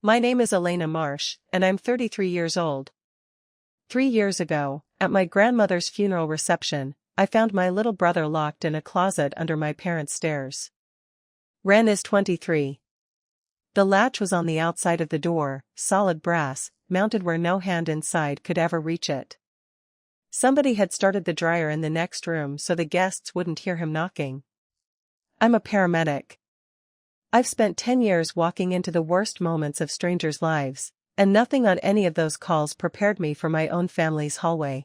My name is Elena Marsh, and I'm 33 years old. 3 years ago, at my grandmother's funeral reception, I found my little brother locked in a closet under my parents' stairs. Ren is 23. The latch was on the outside of the door, solid brass, mounted where no hand inside could ever reach it. Somebody had started the dryer in the next room so the guests wouldn't hear him knocking. I'm a paramedic. I've spent 10 years walking into the worst moments of strangers' lives, and nothing on any of those calls prepared me for my own family's hallway.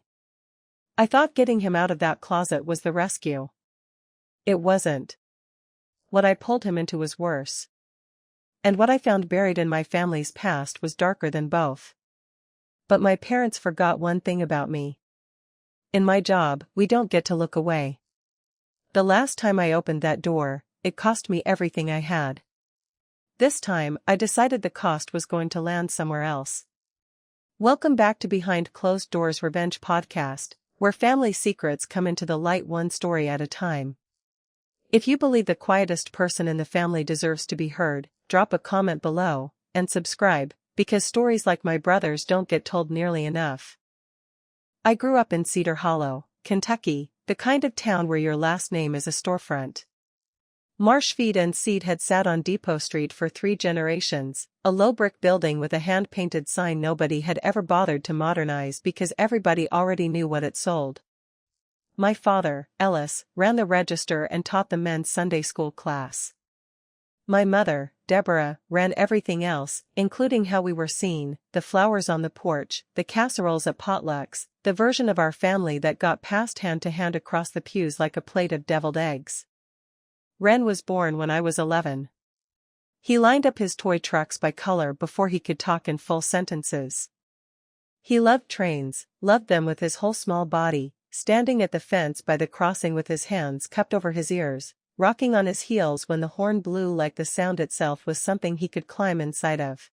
I thought getting him out of that closet was the rescue. It wasn't. What I pulled him into was worse. And what I found buried in my family's past was darker than both. But my parents forgot one thing about me. In my job, we don't get to look away. The last time I opened that door, it cost me everything I had. This time, I decided the cost was going to land somewhere else. Welcome back to Behind Closed Doors Revenge podcast, where family secrets come into the light one story at a time. If you believe the quietest person in the family deserves to be heard, drop a comment below, and subscribe, because stories like my brother's don't get told nearly enough. I grew up in Cedar Hollow, Kentucky, the kind of town where your last name is a storefront. Marsh Feed and Seed had sat on Depot Street for 3 generations, a low brick building with a hand-painted sign nobody had ever bothered to modernize because everybody already knew what it sold. My father, Ellis, ran the register and taught the men's Sunday school class. My mother, Deborah, ran everything else, including how we were seen, the flowers on the porch, the casseroles at potlucks, the version of our family that got passed hand to hand across the pews like a plate of deviled eggs. Ren was born when I was 11. He lined up his toy trucks by color before he could talk in full sentences. He loved trains, loved them with his whole small body, standing at the fence by the crossing with his hands cupped over his ears, rocking on his heels when the horn blew like the sound itself was something he could climb inside of.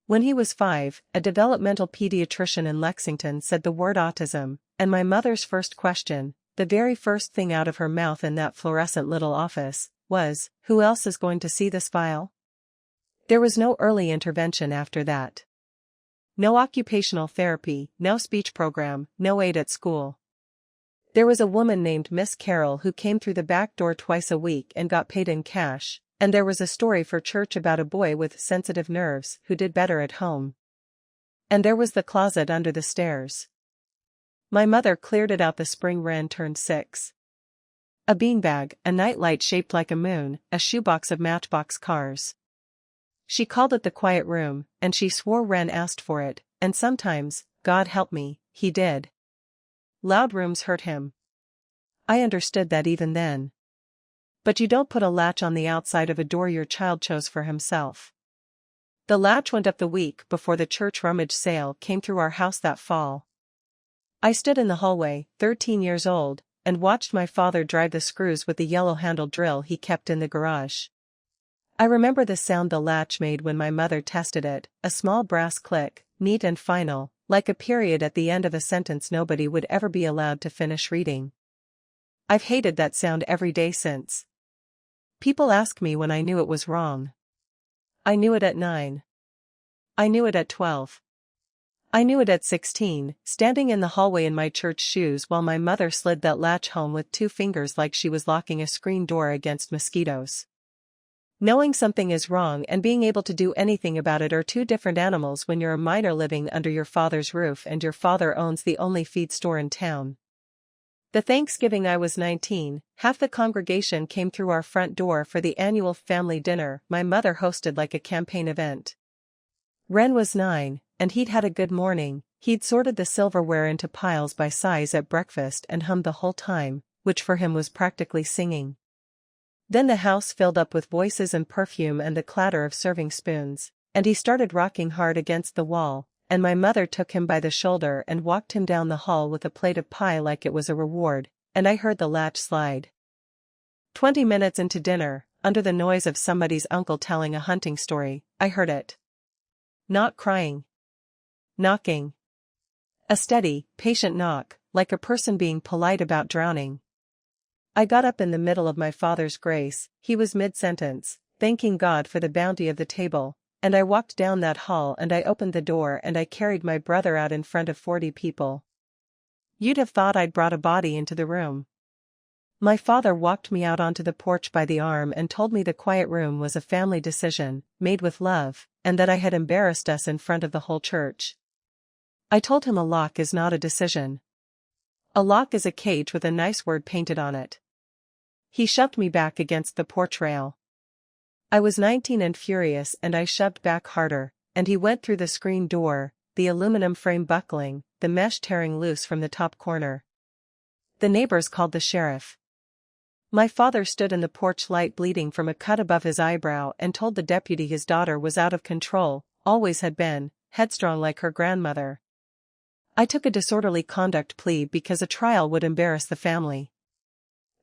When he was 5, a developmental pediatrician in Lexington said the word autism, and my mother's first question, the very first thing out of her mouth in that fluorescent little office, was, "Who else is going to see this file?" There was no early intervention after that. No occupational therapy, no speech program, no aid at school. There was a woman named Miss Carroll who came through the back door twice a week and got paid in cash, and there was a story for church about a boy with sensitive nerves who did better at home. And there was the closet under the stairs. My mother cleared it out the spring Ren turned 6. A beanbag, a nightlight shaped like a moon, a shoebox of Matchbox cars. She called it the quiet room, and she swore Ren asked for it, and sometimes, God help me, he did. Loud rooms hurt him. I understood that even then. But you don't put a latch on the outside of a door your child chose for himself. The latch went up the week before the church rummage sale came through our house that fall. I stood in the hallway, 13 years old, and watched my father drive the screws with the yellow-handled drill he kept in the garage. I remember the sound the latch made when my mother tested it, a small brass click, neat and final, like a period at the end of a sentence nobody would ever be allowed to finish reading. I've hated that sound every day since. People ask me when I knew it was wrong. I knew it at 9. I knew it at 12. I knew it at 16, standing in the hallway in my church shoes while my mother slid that latch home with 2 fingers like she was locking a screen door against mosquitoes. Knowing something is wrong and being able to do anything about it are 2 different animals when you're a minor living under your father's roof and your father owns the only feed store in town. The Thanksgiving I was 19, half the congregation came through our front door for the annual family dinner my mother hosted like a campaign event. Ren was 9, and he'd had a good morning. He'd sorted the silverware into piles by size at breakfast and hummed the whole time, which for him was practically singing. Then the house filled up with voices and perfume and the clatter of serving spoons, and he started rocking hard against the wall, and my mother took him by the shoulder and walked him down the hall with a plate of pie like it was a reward, and I heard the latch slide. 20 minutes into dinner, under the noise of somebody's uncle telling a hunting story, I heard it. Not crying. Knocking. A steady, patient knock, like a person being polite about drowning. I got up in the middle of my father's grace, he was mid-sentence, thanking God for the bounty of the table, and I walked down that hall and I opened the door and I carried my brother out in front of 40 people. You'd have thought I'd brought a body into the room. My father walked me out onto the porch by the arm and told me the quiet room was a family decision, made with love, and that I had embarrassed us in front of the whole church. I told him a lock is not a decision. A lock is a cage with a nice word painted on it. He shoved me back against the porch rail. I was 19 and furious and I shoved back harder, and he went through the screen door, the aluminum frame buckling, the mesh tearing loose from the top corner. The neighbors called the sheriff. My father stood in the porch light bleeding from a cut above his eyebrow and told the deputy his daughter was out of control, always had been, headstrong like her grandmother. I took a disorderly conduct plea because a trial would embarrass the family.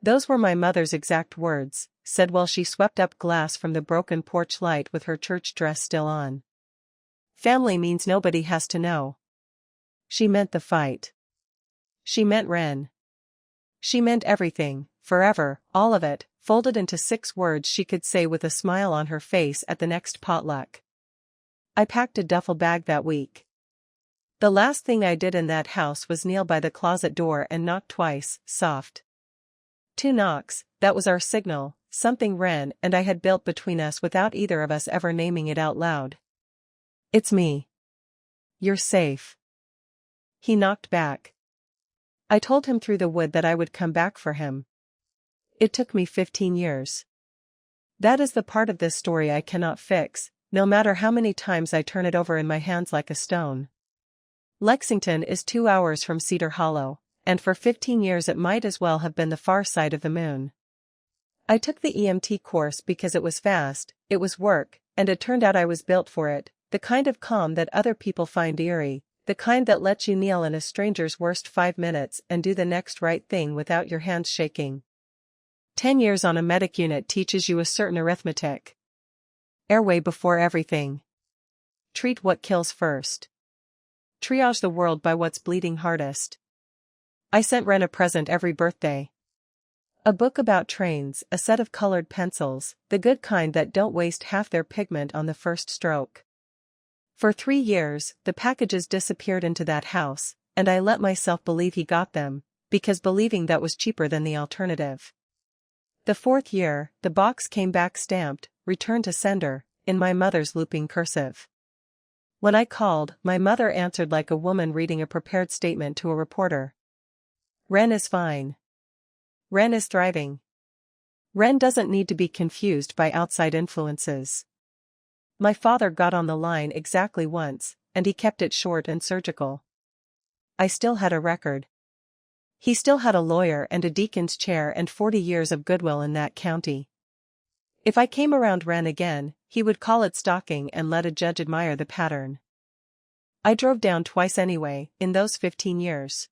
Those were my mother's exact words, said while she swept up glass from the broken porch light with her church dress still on. Family means nobody has to know. She meant the fight. She meant Ren. She meant everything, forever, all of it, folded into 6 words she could say with a smile on her face at the next potluck. I packed a duffel bag that week. The last thing I did in that house was kneel by the closet door and knock twice, soft. 2 knocks, that was our signal, something Ren and I had built between us without either of us ever naming it out loud. It's me. You're safe. He knocked back. I told him through the wood that I would come back for him. It took me 15 years. That is the part of this story I cannot fix, no matter how many times I turn it over in my hands like a stone. Lexington is 2 hours from Cedar Hollow, and for 15 years it might as well have been the far side of the moon. I took the EMT course because it was fast, it was work, and it turned out I was built for it, the kind of calm that other people find eerie, the kind that lets you kneel in a stranger's worst 5 minutes and do the next right thing without your hands shaking. 10 years on a medic unit teaches you a certain arithmetic. Airway before everything. Treat what kills first. Triage the world by what's bleeding hardest. I sent Ren a present every birthday. A book about trains, a set of colored pencils, the good kind that don't waste half their pigment on the first stroke. For 3 years, the packages disappeared into that house, and I let myself believe he got them, because believing that was cheaper than the alternative. The 4th year, the box came back stamped, "Return to sender," in my mother's looping cursive. When I called, my mother answered like a woman reading a prepared statement to a reporter. Ren is fine. Ren is thriving. Ren doesn't need to be confused by outside influences. My father got on the line exactly once, and he kept it short and surgical. I still had a record. He still had a lawyer and a deacon's chair and 40 years of goodwill in that county. If I came around Ren again, he would call it stalking and let a judge admire the pattern. I drove down twice anyway, in those 15 years.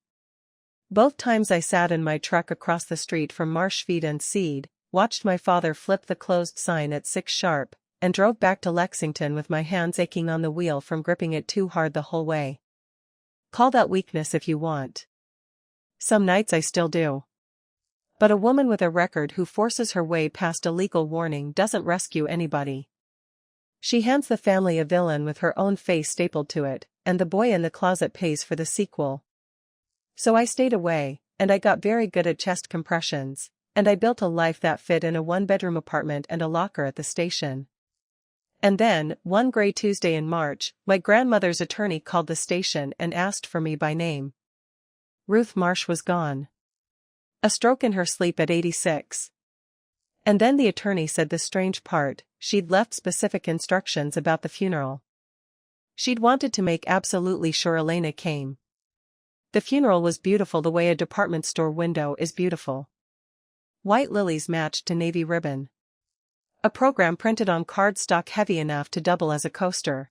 Both times I sat in my truck across the street from Marsh Feed and Seed, watched my father flip the closed sign at 6 sharp, and drove back to Lexington with my hands aching on the wheel from gripping it too hard the whole way. Call that weakness if you want. Some nights I still do. But a woman with a record who forces her way past a legal warning doesn't rescue anybody. She hands the family a villain with her own face stapled to it, and the boy in the closet pays for the sequel. So I stayed away, and I got very good at chest compressions, and I built a life that fit in a 1-bedroom apartment and a locker at the station. And then, one gray Tuesday in March, my grandmother's attorney called the station and asked for me by name. Ruth Marsh was gone. A stroke in her sleep at 86. And then the attorney said the strange part, she'd left specific instructions about the funeral. She'd wanted to make absolutely sure Elena came. The funeral was beautiful the way a department store window is beautiful. White lilies matched to navy ribbon. A program printed on cardstock heavy enough to double as a coaster.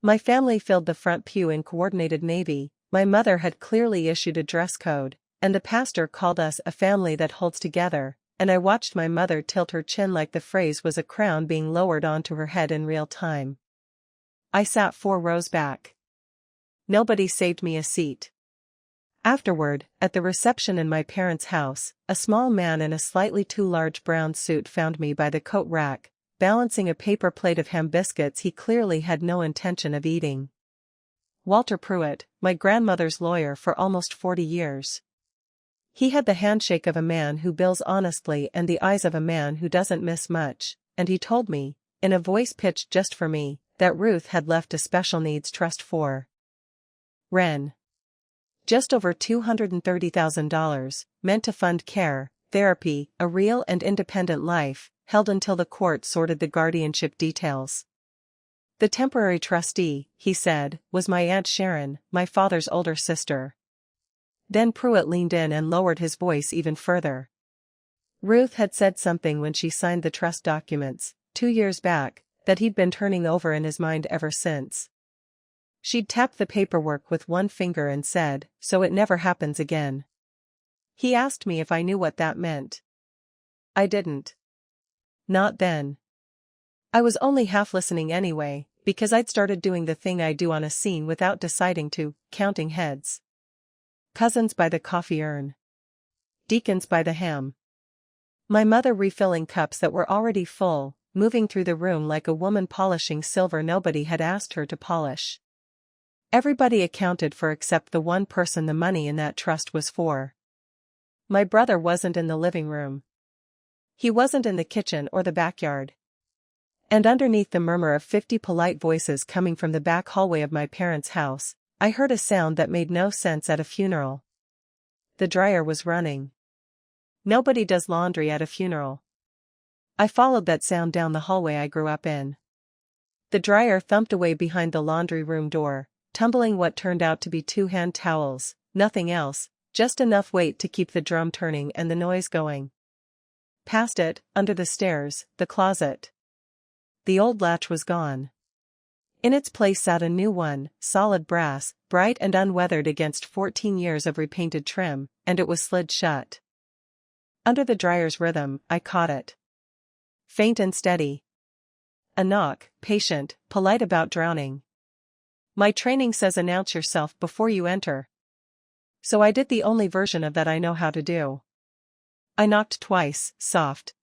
My family filled the front pew in coordinated navy, my mother had clearly issued a dress code, and the pastor called us a family that holds together, and I watched my mother tilt her chin like the phrase was a crown being lowered onto her head in real time. I sat 4 rows back. Nobody saved me a seat. Afterward, at the reception in my parents' house, a small man in a slightly too large brown suit found me by the coat rack, balancing a paper plate of ham biscuits he clearly had no intention of eating. Walter Pruitt, my grandmother's lawyer for almost 40 years. He had the handshake of a man who bills honestly and the eyes of a man who doesn't miss much, and he told me, in a voice pitched just for me, that Ruth had left a special needs trust for Ren. Just over $230,000, meant to fund care, therapy, a real and independent life, held until the court sorted the guardianship details. The temporary trustee, he said, was my Aunt Sharon, my father's older sister. Then Pruitt leaned in and lowered his voice even further. Ruth had said something when she signed the trust documents, 2 years back, that he'd been turning over in his mind ever since. She'd tapped the paperwork with one finger and said, "So it never happens again." He asked me if I knew what that meant. I didn't. Not then. I was only half listening anyway, because I'd started doing the thing I do on a scene without deciding to, counting heads. Cousins by the coffee urn. Deacons by the ham. My mother refilling cups that were already full, moving through the room like a woman polishing silver nobody had asked her to polish. Everybody accounted for except the one person the money in that trust was for. My brother wasn't in the living room. He wasn't in the kitchen or the backyard. And underneath the murmur of 50 polite voices coming from the back hallway of my parents' house, I heard a sound that made no sense at a funeral. The dryer was running. Nobody does laundry at a funeral. I followed that sound down the hallway I grew up in. The dryer thumped away behind the laundry room door, tumbling what turned out to be 2 hand towels, nothing else, just enough weight to keep the drum turning and the noise going. Past it, under the stairs, the closet. The old latch was gone. In its place sat a new one, solid brass, bright and unweathered against 14 years of repainted trim, and it was slid shut. Under the dryer's rhythm, I caught it. Faint and steady. A knock, patient, polite about drowning. My training says announce yourself before you enter. So I did the only version of that I know how to do. I knocked twice, soft.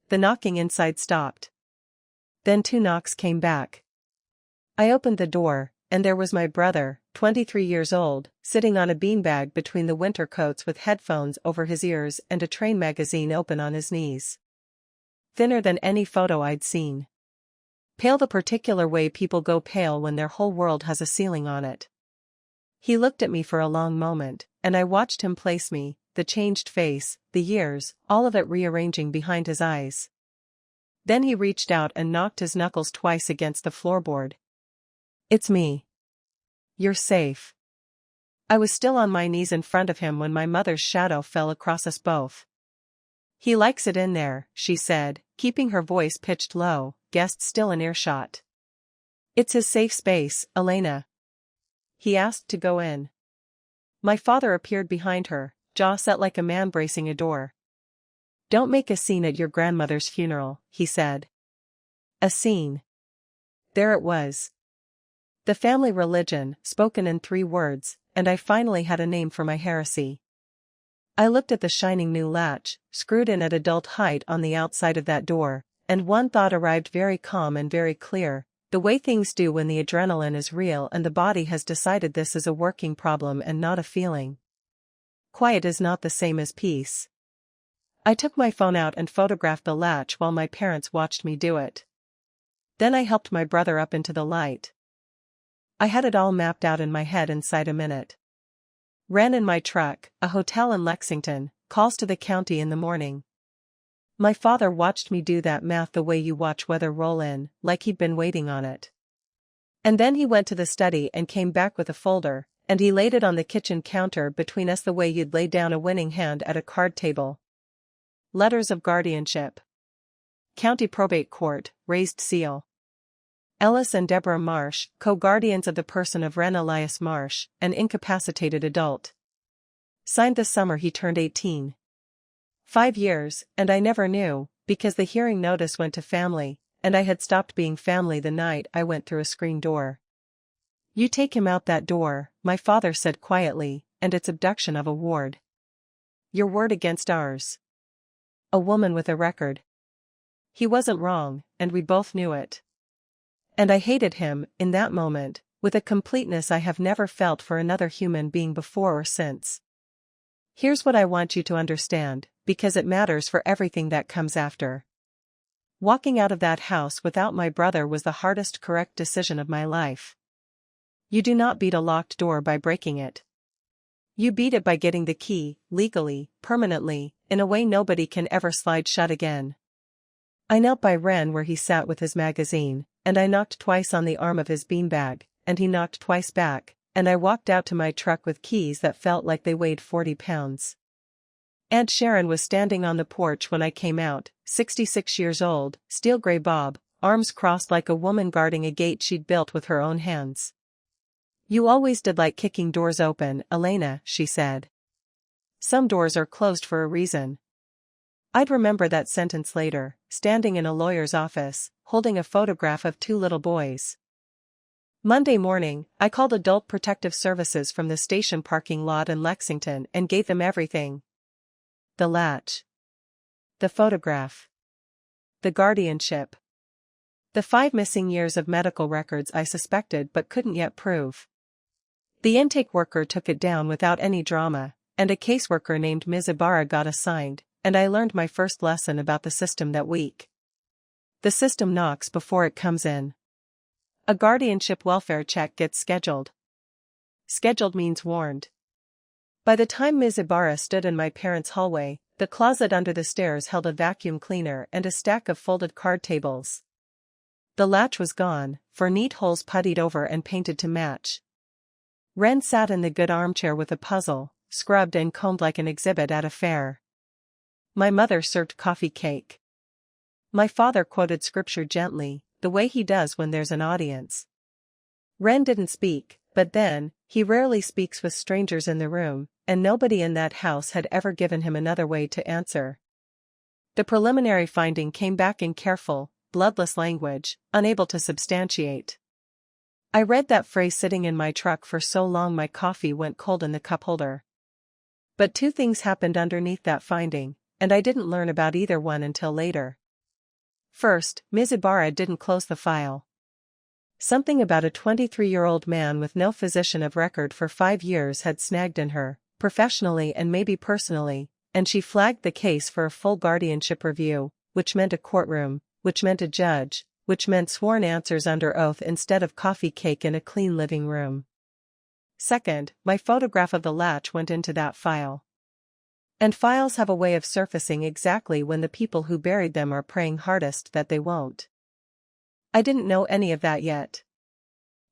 The knocking inside stopped. Then 2 knocks came back. I opened the door, and there was my brother, 23 years old, sitting on a beanbag between the winter coats with headphones over his ears and a train magazine open on his knees. Thinner than any photo I'd seen. Pale the particular way people go pale when their whole world has a ceiling on it. He looked at me for a long moment, and I watched him place me, the changed face, the years, all of it rearranging behind his eyes. Then he reached out and knocked his knuckles twice against the floorboard. "It's me. You're safe." I was still on my knees in front of him when my mother's shadow fell across us both. "He likes it in there," she said, keeping her voice pitched low, guests still in earshot. "It's his safe space, Elena." He asked to go in. My father appeared behind her, jaw set like a man bracing a door. "Don't make a scene at your grandmother's funeral," he said. A scene. There it was. The family religion, spoken in 3 words, and I finally had a name for my heresy. I looked at the shining new latch, screwed in at adult height on the outside of that door, and one thought arrived very calm and very clear, the way things do when the adrenaline is real and the body has decided this is a working problem and not a feeling. Quiet is not the same as peace. I took my phone out and photographed the latch while my parents watched me do it. Then I helped my brother up into the light. I had it all mapped out in my head inside a minute. Ran in my truck, a hotel in Lexington, calls to the county in the morning. My father watched me do that math the way you watch weather roll in, like he'd been waiting on it. And then he went to the study and came back with a folder, and he laid it on the kitchen counter between us the way you'd lay down a winning hand at a card table. Letters of guardianship. County Probate Court, raised seal. Ellis and Deborah Marsh, co-guardians of the person of Ren Elias Marsh, an incapacitated adult. Signed the summer he turned 18. 5 years, and I never knew, because the hearing notice went to family, and I had stopped being family the night I went through a screen door. "You take him out that door," my father said quietly, "and it's abduction of a ward. Your word against ours." A woman with a record. He wasn't wrong, and we both knew it. And I hated him, in that moment, with a completeness I have never felt for another human being before or since. Here's what I want you to understand, because it matters for everything that comes after. Walking out of that house without my brother was the hardest correct decision of my life. You do not beat a locked door by breaking it. You beat it by getting the key, legally, permanently, in a way nobody can ever slide shut again. I knelt by Ren where he sat with his magazine, and I knocked twice on the arm of his beanbag, and he knocked twice back, and I walked out to my truck with keys that felt like they weighed 40 pounds. Aunt Sharon was standing on the porch when I came out, 66 years old, steel gray bob, arms crossed like a woman guarding a gate she'd built with her own hands. You always did like kicking doors open, Elena, she said. Some doors are closed for a reason. I'd remember that sentence later, standing in a lawyer's office, holding a photograph of 2 little boys. Monday morning, I called Adult Protective Services from the station parking lot in Lexington and gave them everything. The latch. The photograph. The guardianship. The 5 missing years of medical records I suspected but couldn't yet prove. The intake worker took it down without any drama, and a caseworker named Ms. Ibarra got assigned, and I learned my first lesson about the system that week. The system knocks before it comes in. A guardianship welfare check gets scheduled. Scheduled means warned. By the time Ms. Ibarra stood in my parents' hallway, the closet under the stairs held a vacuum cleaner and a stack of folded card tables. The latch was gone, 4 neat holes puttied over and painted to match. Ren sat in the good armchair with a puzzle, scrubbed and combed like an exhibit at a fair. My mother served coffee cake. My father quoted scripture gently, the way he does when there's an audience. Ren didn't speak, but then, he rarely speaks with strangers in the room, and nobody in that house had ever given him another way to answer. The preliminary finding came back in careful, bloodless language, unable to substantiate. I read that phrase sitting in my truck for so long my coffee went cold in the cup holder. But 2 things happened underneath that finding, and I didn't learn about either one until later. First, Ms. Ibarra didn't close the file. Something about a 23-year-old man with no physician of record for 5 years had snagged in her, professionally and maybe personally, and she flagged the case for a full guardianship review, which meant a courtroom, which meant a judge, which meant sworn answers under oath instead of coffee cake in a clean living room. Second, my photograph of the latch went into that file. And files have a way of surfacing exactly when the people who buried them are praying hardest that they won't. I didn't know any of that yet.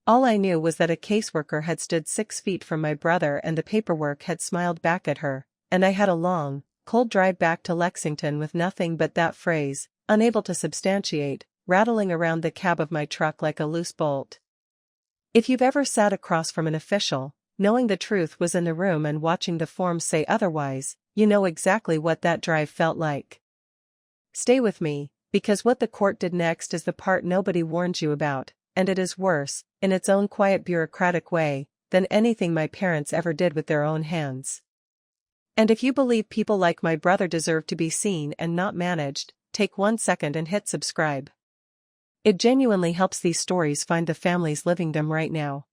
All I knew was that a caseworker had stood 6 feet from my brother and the paperwork had smiled back at her, and I had a long, cold drive back to Lexington with nothing but that phrase, unable to substantiate, rattling around the cab of my truck like a loose bolt. If you've ever sat across from an official, knowing the truth was in the room and watching the forms say otherwise, you know exactly what that drive felt like. Stay with me, because what the court did next is the part nobody warns you about, and it is worse, in its own quiet bureaucratic way, than anything my parents ever did with their own hands. And if you believe people like my brother deserve to be seen and not managed, take 1 second and hit subscribe. It genuinely helps these stories find the families living them right now.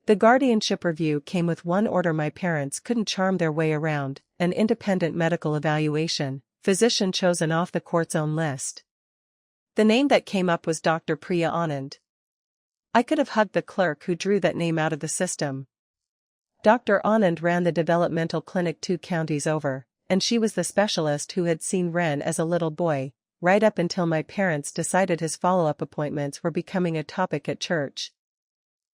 The guardianship review came with one order my parents couldn't charm their way around: an independent medical evaluation, physician chosen off the court's own list. The name that came up was Dr. Priya Anand. I could have hugged the clerk who drew that name out of the system. Dr. Anand ran the developmental clinic 2 counties over, and she was the specialist who had seen Ren as a little boy, right up until my parents decided his follow-up appointments were becoming a topic at church.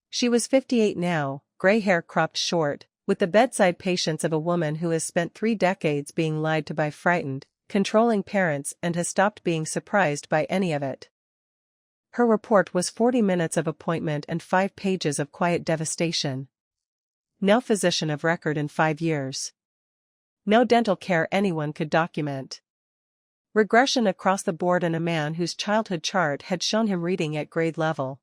She was 58 now, gray hair cropped short, with the bedside patience of a woman who has spent 3 decades being lied to by frightened, controlling parents and has stopped being surprised by any of it. Her report was 40 minutes of appointment and 5 pages of quiet devastation. No physician of record in 5 years. No dental care anyone could document. Regression across the board and a man whose childhood chart had shown him reading at grade level.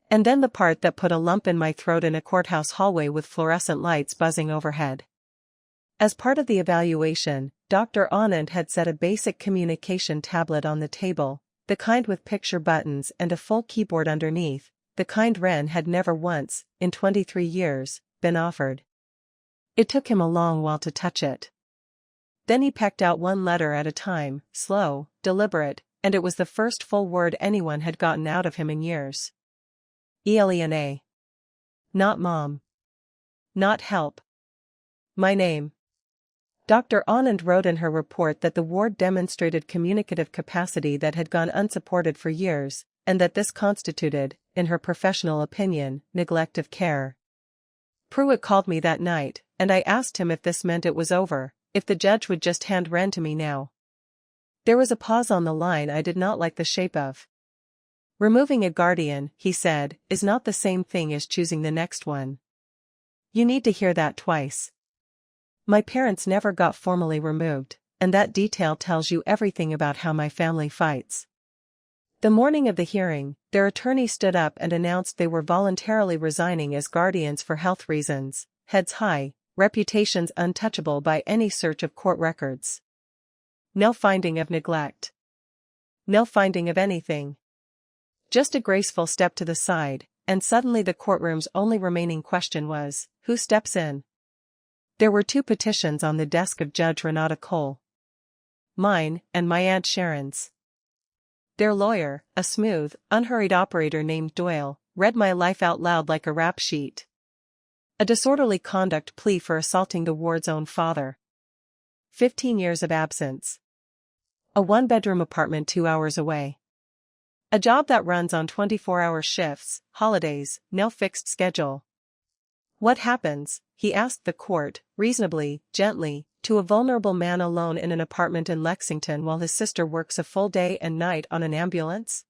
And then the part that put a lump in my throat in a courthouse hallway with fluorescent lights buzzing overhead. As part of the evaluation, Dr. Anand had set a basic communication tablet on the table, the kind with picture buttons and a full keyboard underneath, the kind Ren had never once, in 23 years, been offered. It took him a long while to touch it. Then he pecked out one letter at a time, slow, deliberate, and it was the first full word anyone had gotten out of him in years. Elena. Not mom. Not help. My name. Dr. Anand wrote in her report that the ward demonstrated communicative capacity that had gone unsupported for years, and that this constituted, in her professional opinion, neglect of care. Pruitt called me that night, and I asked him if this meant it was over, if the judge would just hand Ren to me now. There was a pause on the line I did not like the shape of. Removing a guardian, he said, is not the same thing as choosing the next one. You need to hear that twice. My parents never got formally removed, and that detail tells you everything about how my family fights. The morning of the hearing, their attorney stood up and announced they were voluntarily resigning as guardians for health reasons, heads high, reputations untouchable by any search of court records. No finding of neglect. No finding of anything. Just a graceful step to the side, and suddenly the courtroom's only remaining question was, who steps in? There were 2 petitions on the desk of Judge Renata Cole. Mine, and my Aunt Sharon's. Their lawyer, a smooth, unhurried operator named Doyle, read my life out loud like a rap sheet. A disorderly conduct plea for assaulting the ward's own father. 15 years of absence. A 1-bedroom apartment 2 hours away. A job that runs on 24-hour shifts, holidays, no fixed schedule. What happens, he asked the court, reasonably, gently, to a vulnerable man alone in an apartment in Lexington while his sister works a full day and night on an ambulance?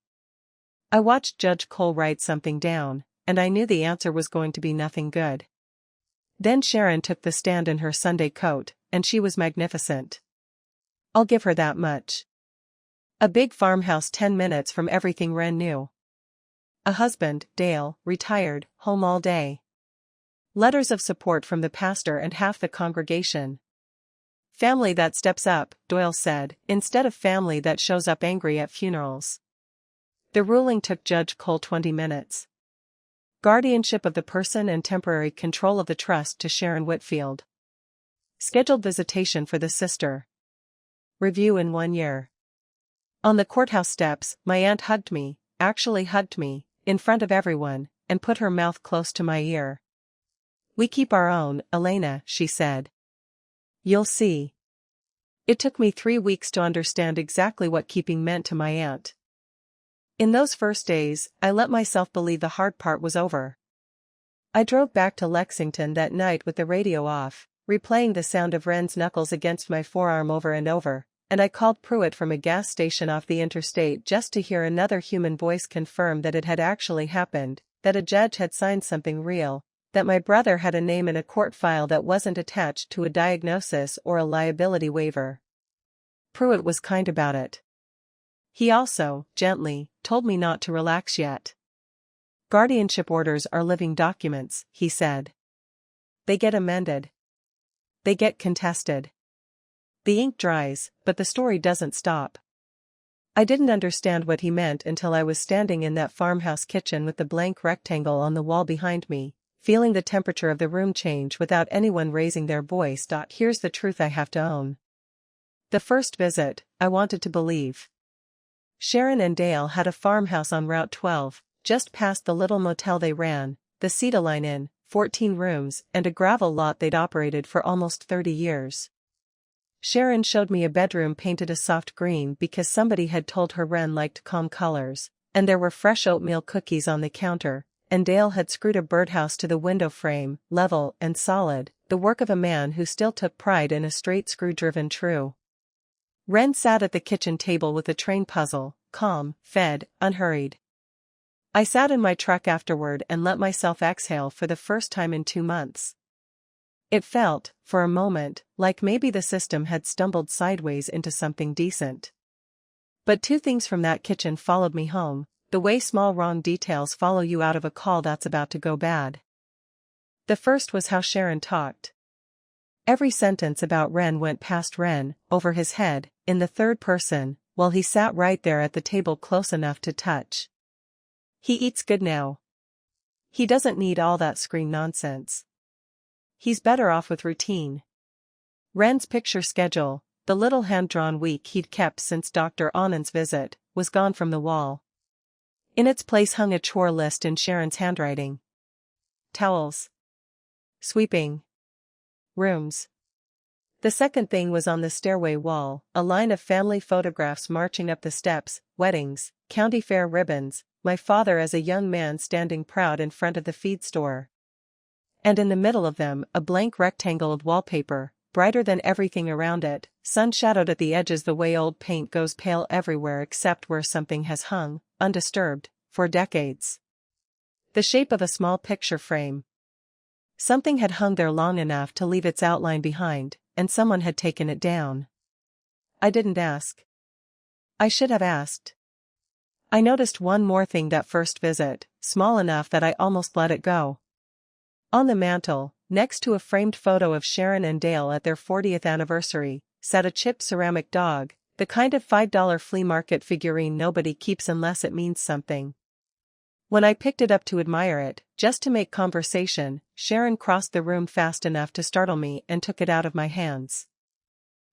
I watched Judge Cole write something down, and I knew the answer was going to be nothing good. Then Sharon took the stand in her Sunday coat, and she was magnificent. I'll give her that much. A big farmhouse 10 minutes from everything Ren knew. A husband, Dale, retired, home all day. Letters of support from the pastor and half the congregation. Family that steps up, Doyle said, instead of family that shows up angry at funerals. The ruling took Judge Cole 20 minutes. Guardianship of the person and temporary control of the trust to Sharon Whitfield. Scheduled visitation for the sister. Review in 1 year. On the courthouse steps, my aunt hugged me, actually hugged me, in front of everyone, and put her mouth close to my ear. We keep our own, Elena, she said. You'll see. It took me 3 weeks to understand exactly what keeping meant to my aunt. In those first days, I let myself believe the hard part was over. I drove back to Lexington that night with the radio off, replaying the sound of Ren's knuckles against my forearm over and over, and I called Pruitt from a gas station off the interstate just to hear another human voice confirm that it had actually happened, that a judge had signed something real, that my brother had a name in a court file that wasn't attached to a diagnosis or a liability waiver. Pruitt was kind about it. He also, gently, told me not to relax yet. Guardianship orders are living documents, he said. They get amended. They get contested. The ink dries, but the story doesn't stop. I didn't understand what he meant until I was standing in that farmhouse kitchen with the blank rectangle on the wall behind me, feeling the temperature of the room change without anyone raising their voice. Here's the truth I have to own. The first visit, I wanted to believe. Sharon and Dale had a farmhouse on Route 12, just past the little motel they ran, the Cedar Inn, 14 rooms, and a gravel lot they'd operated for almost 30 years. Sharon showed me a bedroom painted a soft green because somebody had told her Ren liked calm colors, and there were fresh oatmeal cookies on the counter, and Dale had screwed a birdhouse to the window frame, level and solid, the work of a man who still took pride in a straight screw-driven true. Ren sat at the kitchen table with a train puzzle, calm, fed, unhurried. I sat in my truck afterward and let myself exhale for the first time in 2 months. It felt, for a moment, like maybe the system had stumbled sideways into something decent. But 2 things from that kitchen followed me home, the way small wrong details follow you out of a call that's about to go bad. The first was how Sharon talked. Every sentence about Ren went past Ren, over his head, in the third person, while he sat right there at the table close enough to touch. He eats good now. He doesn't need all that screen nonsense. He's better off with routine. Ren's picture schedule, the little hand-drawn week he'd kept since Dr. Anand's visit, was gone from the wall. In its place hung a chore list in Sharon's handwriting. Towels. Sweeping. Rooms. The second thing was on the stairway wall, a line of family photographs marching up the steps, weddings, county fair ribbons, my father as a young man standing proud in front of the feed store. And in the middle of them, a blank rectangle of wallpaper, brighter than everything around it, sun-shadowed at the edges the way old paint goes pale everywhere except where something has hung, undisturbed, for decades. The shape of a small picture frame. Something had hung there long enough to leave its outline behind, and someone had taken it down. I didn't ask. I should have asked. I noticed one more thing that first visit, small enough that I almost let it go. On the mantel, next to a framed photo of Sharon and Dale at their 40th anniversary, sat a chipped ceramic dog, the kind of $5 flea market figurine nobody keeps unless it means something. When I picked it up to admire it, just to make conversation, Sharon crossed the room fast enough to startle me and took it out of my hands.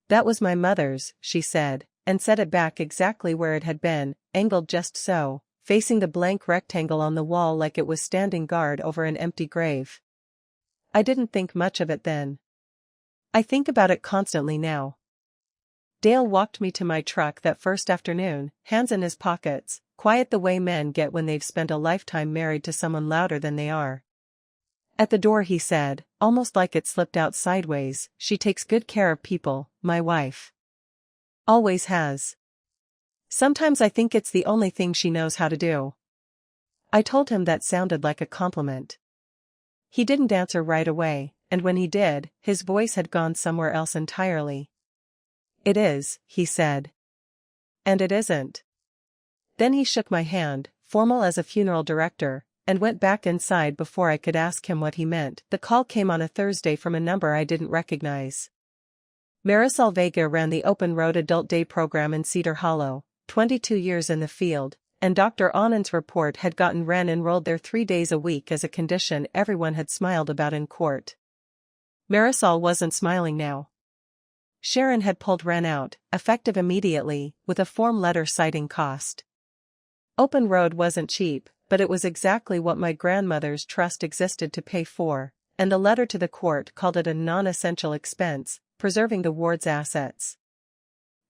"That was my mother's," she said, and set it back exactly where it had been, angled just so, facing the blank rectangle on the wall like it was standing guard over an empty grave. I didn't think much of it then. I think about it constantly now. Dale walked me to my truck that first afternoon, hands in his pockets, quiet the way men get when they've spent a lifetime married to someone louder than they are. At the door he said, almost like it slipped out sideways, "She takes good care of people, my wife. Always has. Sometimes I think it's the only thing she knows how to do." I told him that sounded like a compliment. He didn't answer right away, and when he did, his voice had gone somewhere else entirely. "It is," he said. "And it isn't." Then he shook my hand, formal as a funeral director, and went back inside before I could ask him what he meant. The call came on a Thursday from a number I didn't recognize. Marisol Vega ran the Open Road Adult Day program in Cedar Hollow, 22 years in the field, and Dr. Anand's report had gotten Ren enrolled there 3 days a week as a condition everyone had smiled about in court. Marisol wasn't smiling now. Sharon had pulled Ren out, effective immediately, with a form letter citing cost. Open Road wasn't cheap, but it was exactly what my grandmother's trust existed to pay for, and the letter to the court called it a non-essential expense, preserving the ward's assets.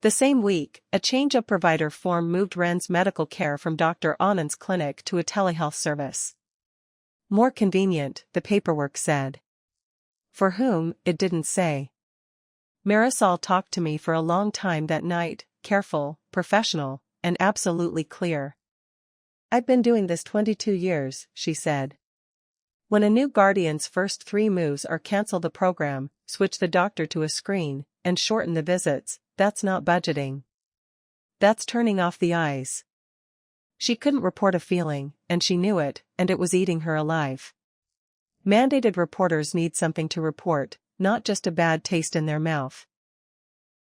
The same week, a change of provider form moved Ren's medical care from Dr. Anand's clinic to a telehealth service. More convenient, the paperwork said. For whom, it didn't say. Marisol talked to me for a long time that night, careful, professional, and absolutely clear. "I've been doing this 22 years, she said. "When a new guardian's first 3 moves are cancel the program, switch the doctor to a screen, and shorten the visits, that's not budgeting. That's turning off the eyes." She couldn't report a feeling, and she knew it, and it was eating her alive. Mandated reporters need something to report, not just a bad taste in their mouth.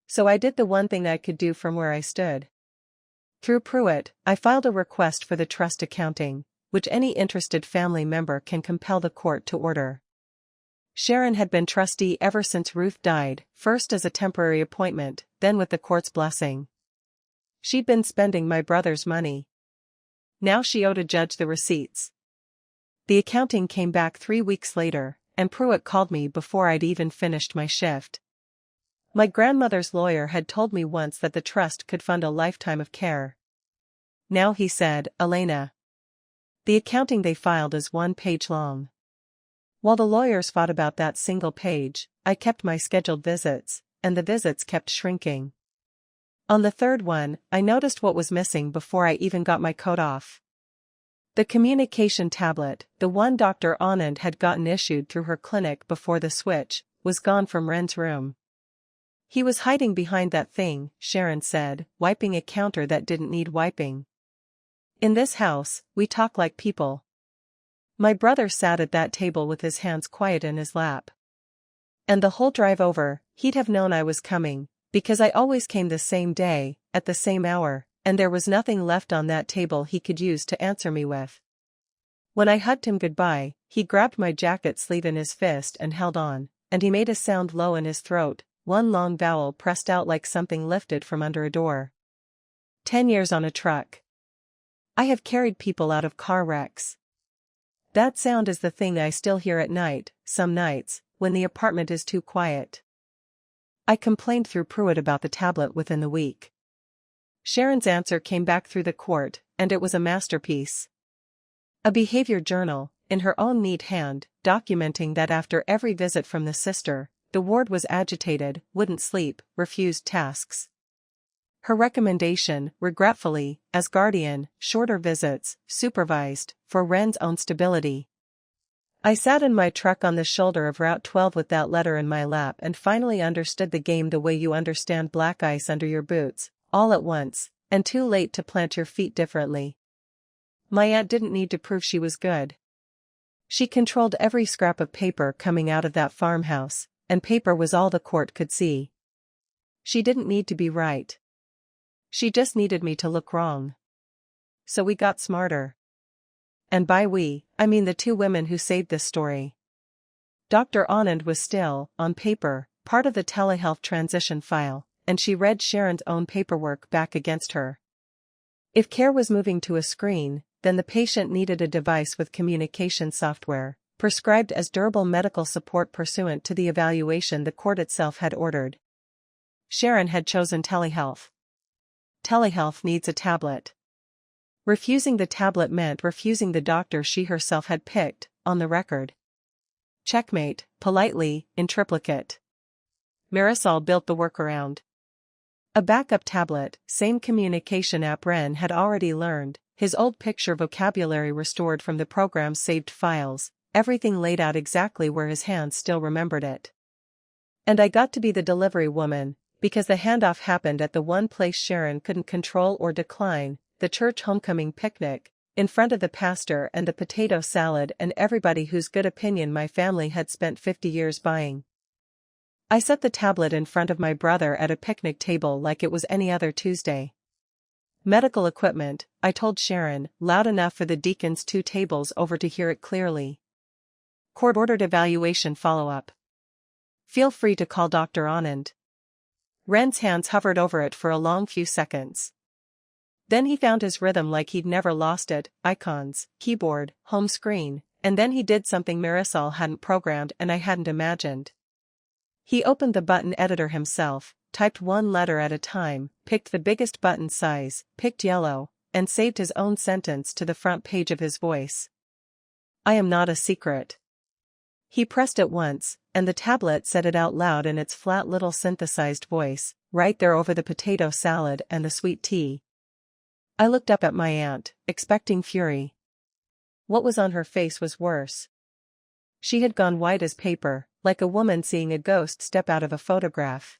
So I did the one thing I could do from where I stood. Through Pruitt, I filed a request for the trust accounting, which any interested family member can compel the court to order. Sharon had been trustee ever since Ruth died, first as a temporary appointment, then with the court's blessing. She'd been spending my brother's money. Now she owed a judge the receipts. The accounting came back 3 weeks later, and Pruitt called me before I'd even finished my shift. My grandmother's lawyer had told me once that the trust could fund a lifetime of care. Now he said, "Elena. The accounting they filed is 1 page long." While the lawyers fought about that single page, I kept my scheduled visits, and the visits kept shrinking. On the 3rd one, I noticed what was missing before I even got my coat off. The communication tablet, the one Dr. Anand had gotten issued through her clinic before the switch, was gone from Ren's room. "He was hiding behind that thing," Sharon said, wiping a counter that didn't need wiping. "In this house, we talk like people." My brother sat at that table with his hands quiet in his lap. And the whole drive over, he'd have known I was coming, because I always came the same day, at the same hour, and there was nothing left on that table he could use to answer me with. When I hugged him goodbye, he grabbed my jacket sleeve in his fist and held on, and he made a sound low in his throat, one long vowel pressed out like something lifted from under a door. 10 years on a truck. I have carried people out of car wrecks. That sound is the thing I still hear at night, some nights, when the apartment is too quiet. I complained through Pruitt about the tablet within the week. Sharon's answer came back through the court, and it was a masterpiece. A behavior journal, in her own neat hand, documenting that after every visit from the sister, the ward was agitated, wouldn't sleep, refused tasks. Her recommendation, regretfully, as guardian, shorter visits, supervised, for Wren's own stability. I sat in my truck on the shoulder of Route 12 with that letter in my lap and finally understood the game the way you understand black ice under your boots, all at once, and too late to plant your feet differently. My aunt didn't need to prove she was good. She controlled every scrap of paper coming out of that farmhouse, and paper was all the court could see. She didn't need to be right. She just needed me to look wrong. So we got smarter. And by we, I mean the two women who saved this story. Dr. Anand was still, on paper, part of the telehealth transition file, and she read Sharon's own paperwork back against her. If care was moving to a screen, then the patient needed a device with communication software, prescribed as durable medical support pursuant to the evaluation the court itself had ordered. Sharon had chosen telehealth. Telehealth needs a tablet. Refusing the tablet meant refusing the doctor she herself had picked, on the record. Checkmate, politely, in triplicate. Marisol built the workaround. A backup tablet, same communication app Wren had already learned, his old picture vocabulary restored from the program's saved files, everything laid out exactly where his hands still remembered it. And I got to be the delivery woman, because the handoff happened at the one place Sharon couldn't control or decline, the church homecoming picnic, in front of the pastor and the potato salad and everybody whose good opinion my family had spent 50 years buying. I set the tablet in front of my brother at a picnic table like it was any other Tuesday. Medical equipment, I told Sharon, loud enough for the deacons 2 tables over to hear it clearly. Court-ordered evaluation follow-up. Feel free to call Dr. Anand. Wren's hands hovered over it for a long few seconds. Then he found his rhythm like he'd never lost it, icons, keyboard, home screen, and then he did something Marisol hadn't programmed and I hadn't imagined. He opened the button editor himself, typed one letter at a time, picked the biggest button size, picked yellow, and saved his own sentence to the front page of his voice. I am not a secret. He pressed it once, and the tablet said it out loud in its flat little synthesized voice, right there over the potato salad and the sweet tea. I looked up at my aunt, expecting fury. What was on her face was worse. She had gone white as paper, like a woman seeing a ghost step out of a photograph.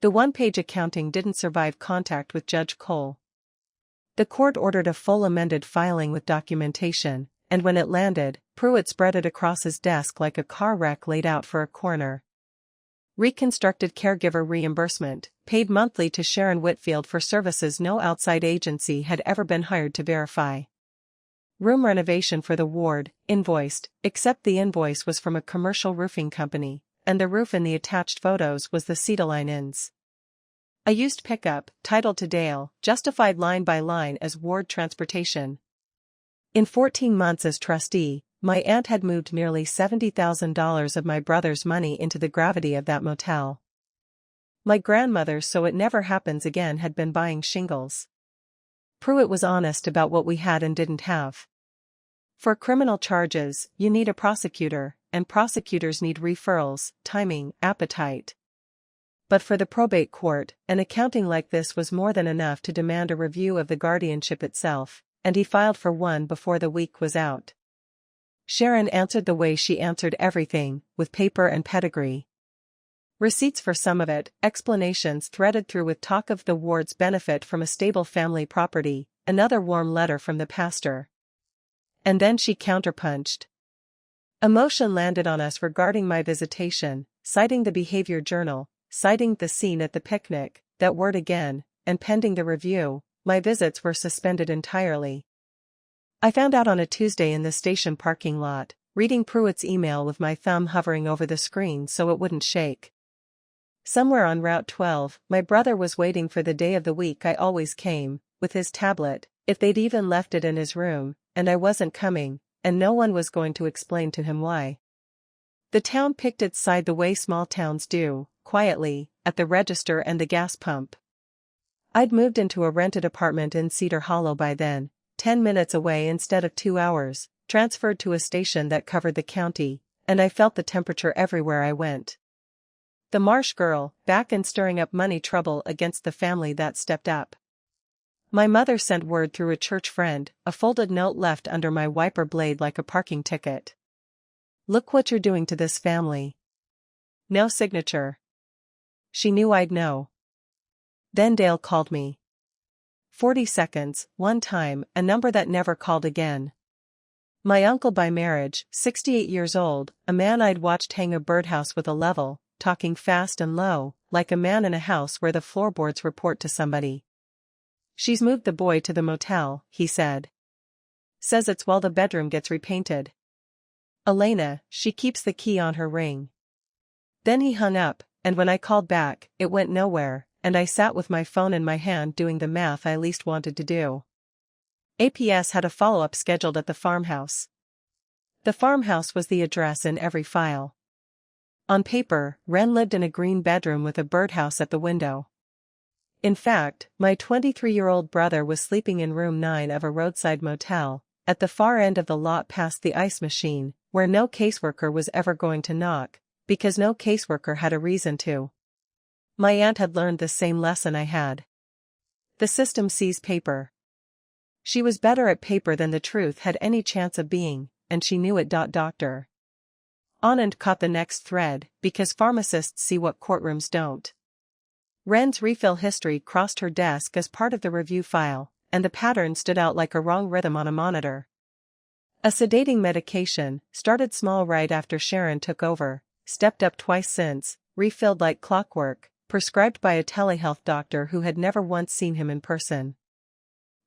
The one-page accounting didn't survive contact with Judge Cole. The court ordered a full amended filing with documentation, and when it landed, Pruitt spread it across his desk like a car wreck laid out for a coroner. Reconstructed caregiver reimbursement, paid monthly to Sharon Whitfield for services no outside agency had ever been hired to verify. Room renovation for the ward, invoiced, except the invoice was from a commercial roofing company, and the roof in the attached photos was the Cedaline Inn's. A used pickup, titled to Dale, justified line by line as ward transportation. In 14 months as trustee, my aunt had moved nearly $70,000 of my brother's money into the gravity of that motel. My grandmother, so it never happens again, had been buying shingles. Pruitt was honest about what we had and didn't have. For criminal charges, you need a prosecutor, and prosecutors need referrals, timing, appetite. But for the probate court, an accounting like this was more than enough to demand a review of the guardianship itself, and he filed for one before the week was out. Sharon answered the way she answered everything, with paper and pedigree. Receipts for some of it, explanations threaded through with talk of the ward's benefit from a stable family property, another warm letter from the pastor. And then she counterpunched. Emotion landed on us regarding my visitation, citing the behavior journal, citing the scene at the picnic, that word again, and pending the review, my visits were suspended entirely. I found out on a Tuesday in the station parking lot, reading Pruitt's email with my thumb hovering over the screen so it wouldn't shake. Somewhere on Route 12, my brother was waiting for the day of the week I always came, with his tablet, if they'd even left it in his room, and I wasn't coming, and no one was going to explain to him why. The town picked its side the way small towns do, quietly, at the register and the gas pump. I'd moved into a rented apartment in Cedar Hollow by then, 10 minutes away instead of 2 hours, transferred to a station that covered the county, and I felt the temperature everywhere I went. The Marsh girl, back and stirring up money trouble against the family that stepped up. My mother sent word through a church friend, a folded note left under my wiper blade like a parking ticket. "Look what you're doing to this family." No signature. She knew I'd know. Then Dale called me. 40 seconds, one time, a number that never called again. My uncle by marriage, 68 years old, a man I'd watched hang a birdhouse with a level, talking fast and low, like a man in a house where the floorboards report to somebody. "She's moved the boy to the motel," he said. "Says it's while the bedroom gets repainted. Elena, she keeps the key on her ring." Then he hung up, and when I called back, it went nowhere, and I sat with my phone in my hand doing the math I least wanted to do. APS had a follow-up scheduled at the farmhouse. The farmhouse was the address in every file. On paper, Ren lived in a green bedroom with a birdhouse at the window. In fact, my 23-year-old brother was sleeping in room 9 of a roadside motel, at the far end of the lot past the ice machine, where no caseworker was ever going to knock, because no caseworker had a reason to. My aunt had learned the same lesson I had. The system sees paper. She was better at paper than the truth had any chance of being, and she knew it. Doctor Anand caught the next thread, because pharmacists see what courtrooms don't. Ren's refill history crossed her desk as part of the review file, and the pattern stood out like a wrong rhythm on a monitor. A sedating medication, started small right after Sharon took over, stepped up twice since, refilled like clockwork, prescribed by a telehealth doctor who had never once seen him in person.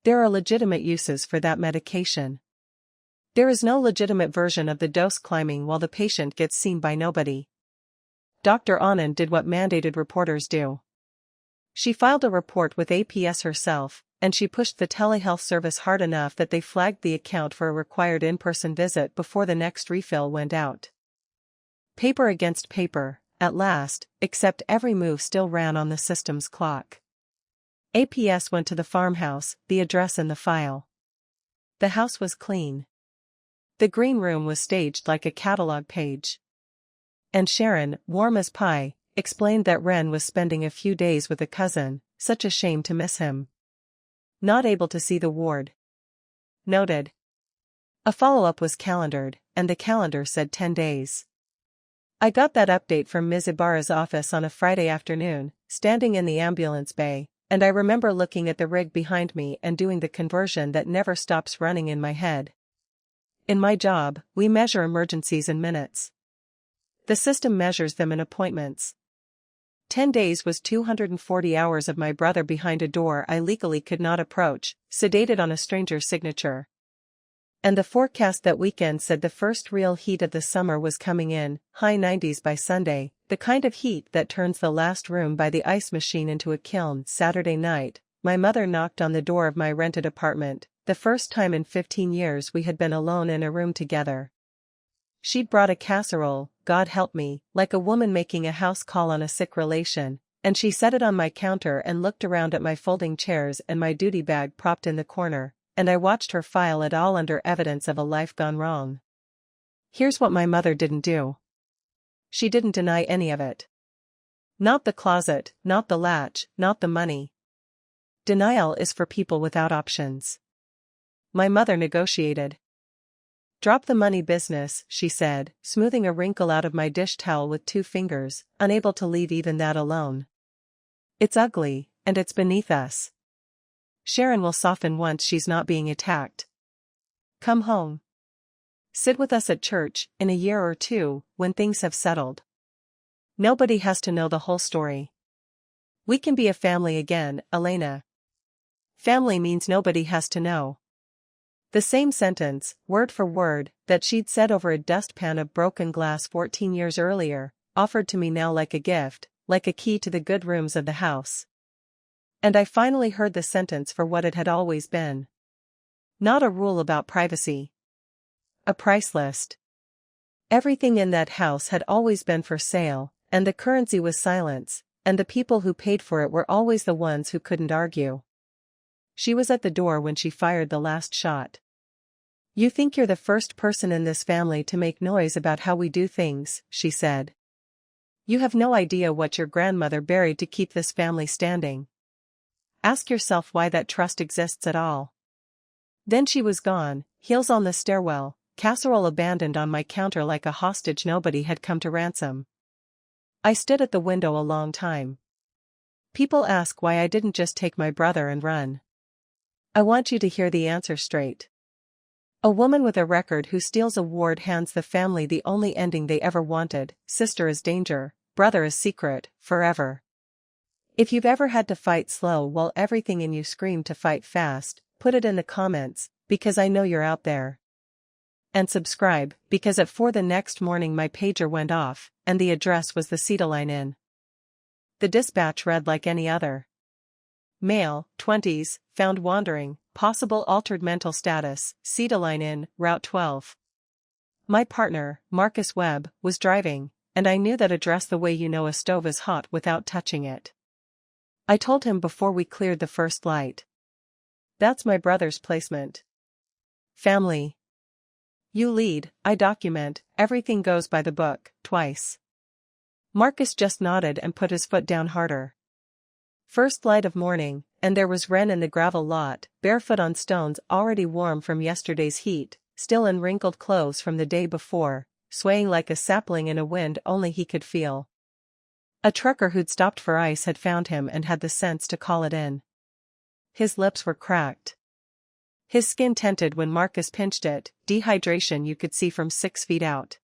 There are legitimate uses for that medication. There is no legitimate version of the dose climbing while the patient gets seen by nobody. Dr. Anand did what mandated reporters do. She filed a report with APS herself, and she pushed the telehealth service hard enough that they flagged the account for a required in-person visit before the next refill went out. Paper against paper, at last, except every move still ran on the system's clock. APS went to the farmhouse, the address in the file. The house was clean. The green room was staged like a catalog page. And Sharon, warm as pie, explained that Ren was spending a few days with a cousin, such a shame to miss him. Not able to see the ward. Noted. A follow-up was calendared, and the calendar said 10 days. I got that update from Ms. Ibarra's office on a Friday afternoon, standing in the ambulance bay, and I remember looking at the rig behind me and doing the conversion that never stops running in my head. In my job, we measure emergencies in minutes. The system measures them in appointments. 10 days was 240 hours of my brother behind a door I legally could not approach, sedated on a stranger's signature. And the forecast that weekend said the first real heat of the summer was coming in, high 90s by Sunday, the kind of heat that turns the last room by the ice machine into a kiln. Saturday night, my mother knocked on the door of my rented apartment, the first time in 15 years we had been alone in a room together. She'd brought a casserole, God help me, like a woman making a house call on a sick relation, and she set it on my counter and looked around at my folding chairs and my duty bag propped in the corner, and I watched her file it all under evidence of a life gone wrong. Here's what my mother didn't do. She didn't deny any of it. Not the closet, not the latch, not the money. Denial is for people without options. My mother negotiated. Drop the money business, she said, smoothing a wrinkle out of my dish towel with 2 fingers, unable to leave even that alone. It's ugly, and it's beneath us. Sharon will soften once she's not being attacked. Come home. Sit with us at church, in a year or 2, when things have settled. Nobody has to know the whole story. We can be a family again, Elena. Family means nobody has to know. The same sentence, word for word, that she'd said over a dustpan of broken glass 14 years earlier, offered to me now like a gift, like a key to the good rooms of the house. And I finally heard the sentence for what it had always been. Not a rule about privacy. A price list. Everything in that house had always been for sale, and the currency was silence, and the people who paid for it were always the ones who couldn't argue. She was at the door when she fired the last shot. You think you're the first person in this family to make noise about how we do things, she said. You have no idea what your grandmother buried to keep this family standing. Ask yourself why that trust exists at all. Then she was gone, heels on the stairwell, casserole abandoned on my counter like a hostage nobody had come to ransom. I stood at the window a long time. People ask why I didn't just take my brother and run. I want you to hear the answer straight. A woman with a record who steals a ward hands the family the only ending they ever wanted: sister is danger, brother is secret, forever. If you've ever had to fight slow while everything in you screamed to fight fast, put it in the comments, because I know you're out there. And subscribe, because at 4 the next morning my pager went off, and the address was the Cedar Inn. The dispatch read like any other. Male, 20s, found wandering, possible altered mental status, Cedar Inn, Route 12. My partner, Marcus Webb, was driving, and I knew that address the way you know a stove is hot without touching it. I told him before we cleared the first light. That's my brother's placement. Family. You lead, I document, everything goes by the book, twice. Marcus just nodded and put his foot down harder. First light of morning, and there was Wren in the gravel lot, barefoot on stones already warm from yesterday's heat, still in wrinkled clothes from the day before, swaying like a sapling in a wind only he could feel. A trucker who'd stopped for ice had found him and had the sense to call it in. His lips were cracked. His skin tinted when Marcus pinched it, dehydration you could see from 6 feet out.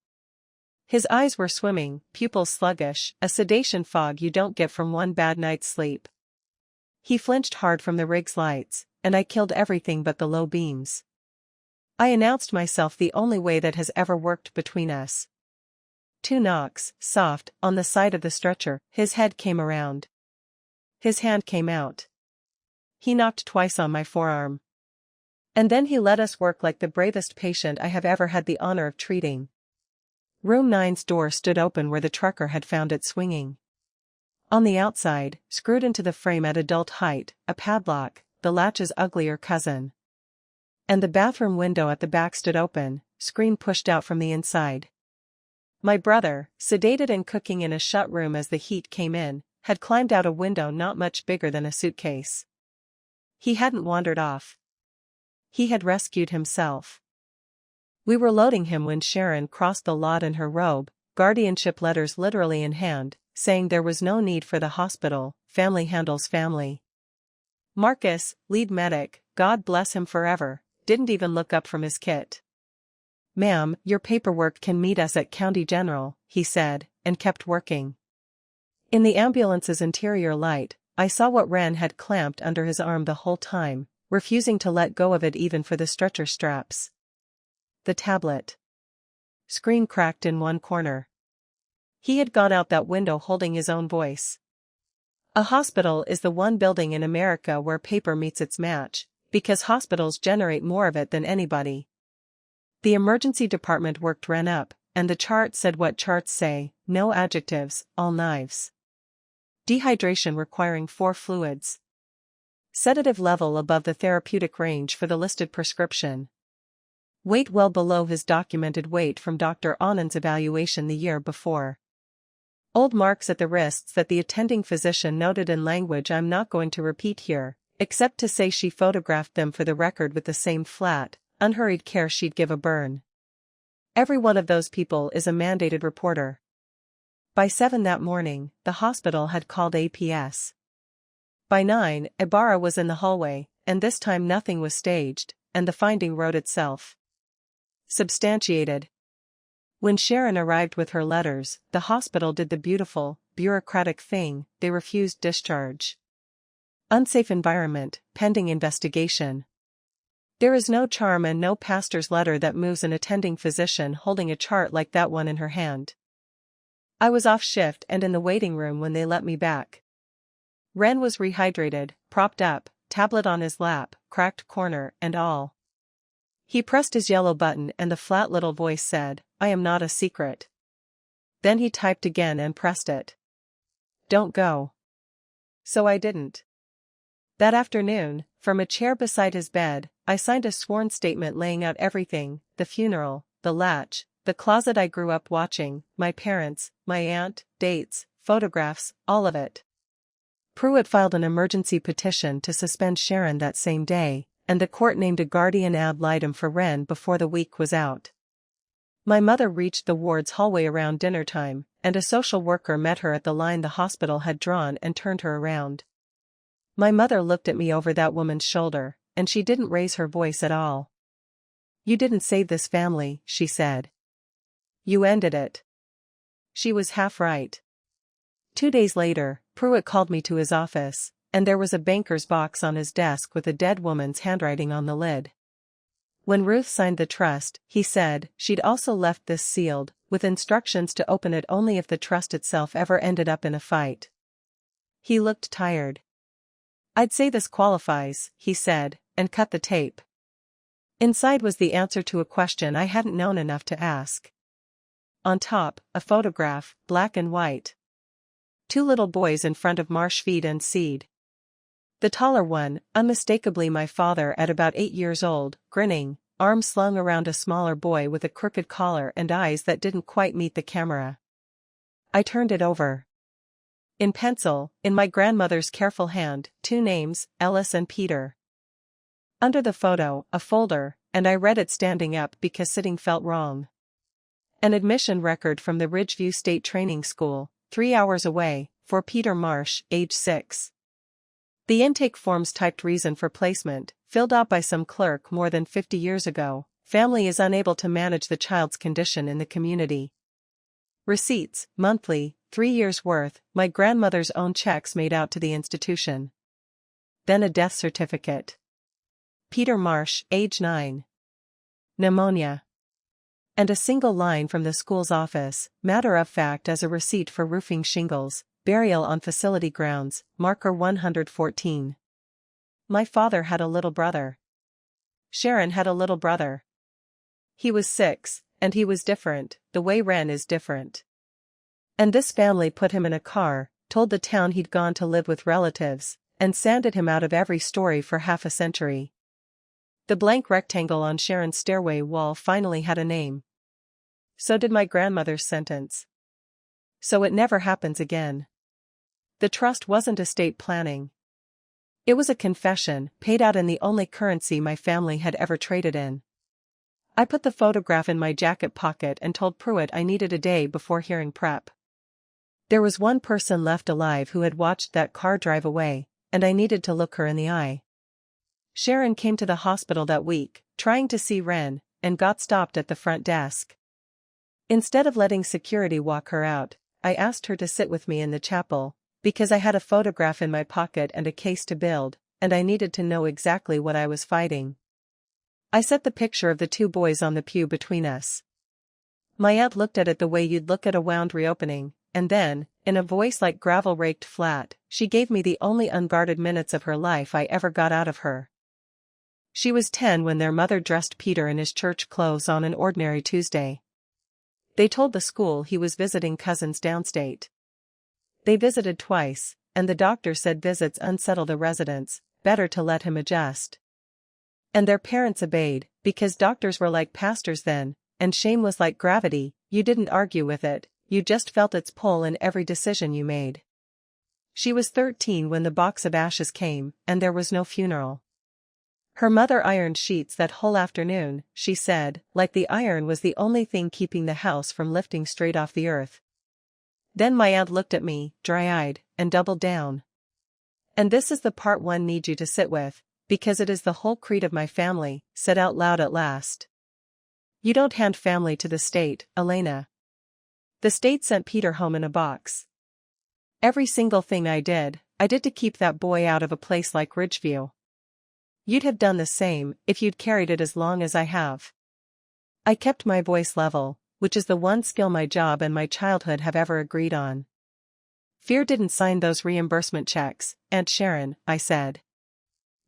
His eyes were swimming, pupils sluggish, a sedation fog you don't get from one bad night's sleep. He flinched hard from the rig's lights, and I killed everything but the low beams. I announced myself the only way that has ever worked between us. 2 knocks, soft, on the side of the stretcher. His head came around. His hand came out. He knocked twice on my forearm. And then he let us work like the bravest patient I have ever had the honor of treating. Room 9's door stood open where the trucker had found it swinging. On the outside, screwed into the frame at adult height, a padlock, the latch's uglier cousin. And the bathroom window at the back stood open, screen pushed out from the inside. My brother, sedated and cooking in a shut room as the heat came in, had climbed out a window not much bigger than a suitcase. He hadn't wandered off. He had rescued himself. We were loading him when Sharon crossed the lot in her robe, guardianship letters literally in hand, saying there was no need for the hospital, family handles family. Marcus, lead medic, God bless him forever, didn't even look up from his kit. Ma'am, your paperwork can meet us at County General, he said, and kept working. In the ambulance's interior light, I saw what Wren had clamped under his arm the whole time, refusing to let go of it even for the stretcher straps. The tablet. Screen cracked in one corner. He had gone out that window holding his own voice. A hospital is the one building in America where paper meets its match, because hospitals generate more of it than anybody. The emergency department worked Wren up, and the chart said what charts say: no adjectives, all knives. Dehydration requiring 4 fluids. Sedative level above the therapeutic range for the listed prescription. Weight well below his documented weight from Dr. Anand's evaluation the year before. Old marks at the wrists that the attending physician noted in language I'm not going to repeat here, except to say she photographed them for the record with the same flat, unhurried care she'd give a burn. Every one of those people is a mandated reporter. By 7 that morning, the hospital had called APS. By 9, Ibarra was in the hallway, and this time nothing was staged, and the finding wrote itself. Substantiated. When Sharon arrived with her letters, the hospital did the beautiful, bureaucratic thing, they refused discharge. Unsafe environment, pending investigation. There is no charm and no pastor's letter that moves an attending physician holding a chart like that one in her hand. I was off shift and in the waiting room when they let me back. Ren was rehydrated, propped up, tablet on his lap, cracked corner and all. He pressed his yellow button and the flat little voice said, "I am not a secret." Then he typed again and pressed it. "Don't go." So I didn't. That afternoon, from a chair beside his bed, I signed a sworn statement laying out everything, the funeral, the latch, the closet I grew up watching, my parents, my aunt, dates, photographs, all of it. Pruitt filed an emergency petition to suspend Sharon that same day, and the court named a guardian ad litem for Ren before the week was out. My mother reached the ward's hallway around dinner time, and a social worker met her at the line the hospital had drawn and turned her around. My mother looked at me over that woman's shoulder, and she didn't raise her voice at all. "You didn't save this family," she said. "You ended it." She was half right. 2 days later, Pruitt called me to his office, and there was a banker's box on his desk with a dead woman's handwriting on the lid. When Ruth signed the trust, he said, she'd also left this sealed, with instructions to open it only if the trust itself ever ended up in a fight. He looked tired. "I'd say this qualifies," he said, and cut the tape. Inside was the answer to a question I hadn't known enough to ask. On top, a photograph, black and white. 2 little boys in front of Marsh feed and seed. The taller one, unmistakably my father at about 8 years old, grinning, arms slung around a smaller boy with a crooked collar and eyes that didn't quite meet the camera. I turned it over. In pencil, in my grandmother's careful hand, 2 names, Ellis and Peter. Under the photo, a folder, and I read it standing up because sitting felt wrong. An admission record from the Ridgeview State Training School, 3 hours away, for Peter Marsh, age 6. The intake forms typed reason for placement, filled out by some clerk more than 50 years ago. Family is unable to manage the child's condition in the community. Receipts, monthly, 3 years' worth, my grandmother's own checks made out to the institution. Then a death certificate. Peter Marsh, age 9. Pneumonia. And a single line from the school's office, matter of fact as a receipt for roofing shingles, burial on facility grounds, marker 114. My father had a little brother. Sharon had a little brother. He was 6, and he was different, the way Ren is different. And this family put him in a car, told the town he'd gone to live with relatives, and sanded him out of every story for half a century. The blank rectangle on Sharon's stairway wall finally had a name. So did my grandmother's sentence. So it never happens again. The trust wasn't estate planning. It was a confession, paid out in the only currency my family had ever traded in. I put the photograph in my jacket pocket and told Pruitt I needed a day before hearing prep. There was one person left alive who had watched that car drive away, and I needed to look her in the eye. Sharon came to the hospital that week, trying to see Ren, and got stopped at the front desk. Instead of letting security walk her out, I asked her to sit with me in the chapel, because I had a photograph in my pocket and a case to build, and I needed to know exactly what I was fighting. I set the picture of the 2 boys on the pew between us. My aunt looked at it the way you'd look at a wound reopening, and then, in a voice like gravel raked flat, she gave me the only unguarded minutes of her life I ever got out of her. She was 10 when their mother dressed Peter in his church clothes on an ordinary Tuesday. They told the school he was visiting cousins downstate. They visited twice, and the doctor said visits unsettle the residents, better to let him adjust. And their parents obeyed, because doctors were like pastors then, and shame was like gravity, you didn't argue with it, you just felt its pull in every decision you made. She was 13 when the box of ashes came, and there was no funeral. Her mother ironed sheets that whole afternoon, she said, like the iron was the only thing keeping the house from lifting straight off the earth. Then my aunt looked at me, dry-eyed, and doubled down. And this is the part one need you to sit with, because it is the whole creed of my family, said out loud at last. You don't hand family to the state, Elena. The state sent Peter home in a box. Every single thing I did to keep that boy out of a place like Ridgeview. You'd have done the same if you'd carried it as long as I have. I kept my voice level, which is the one skill my job and my childhood have ever agreed on. Fear didn't sign those reimbursement checks, Aunt Sharon, I said.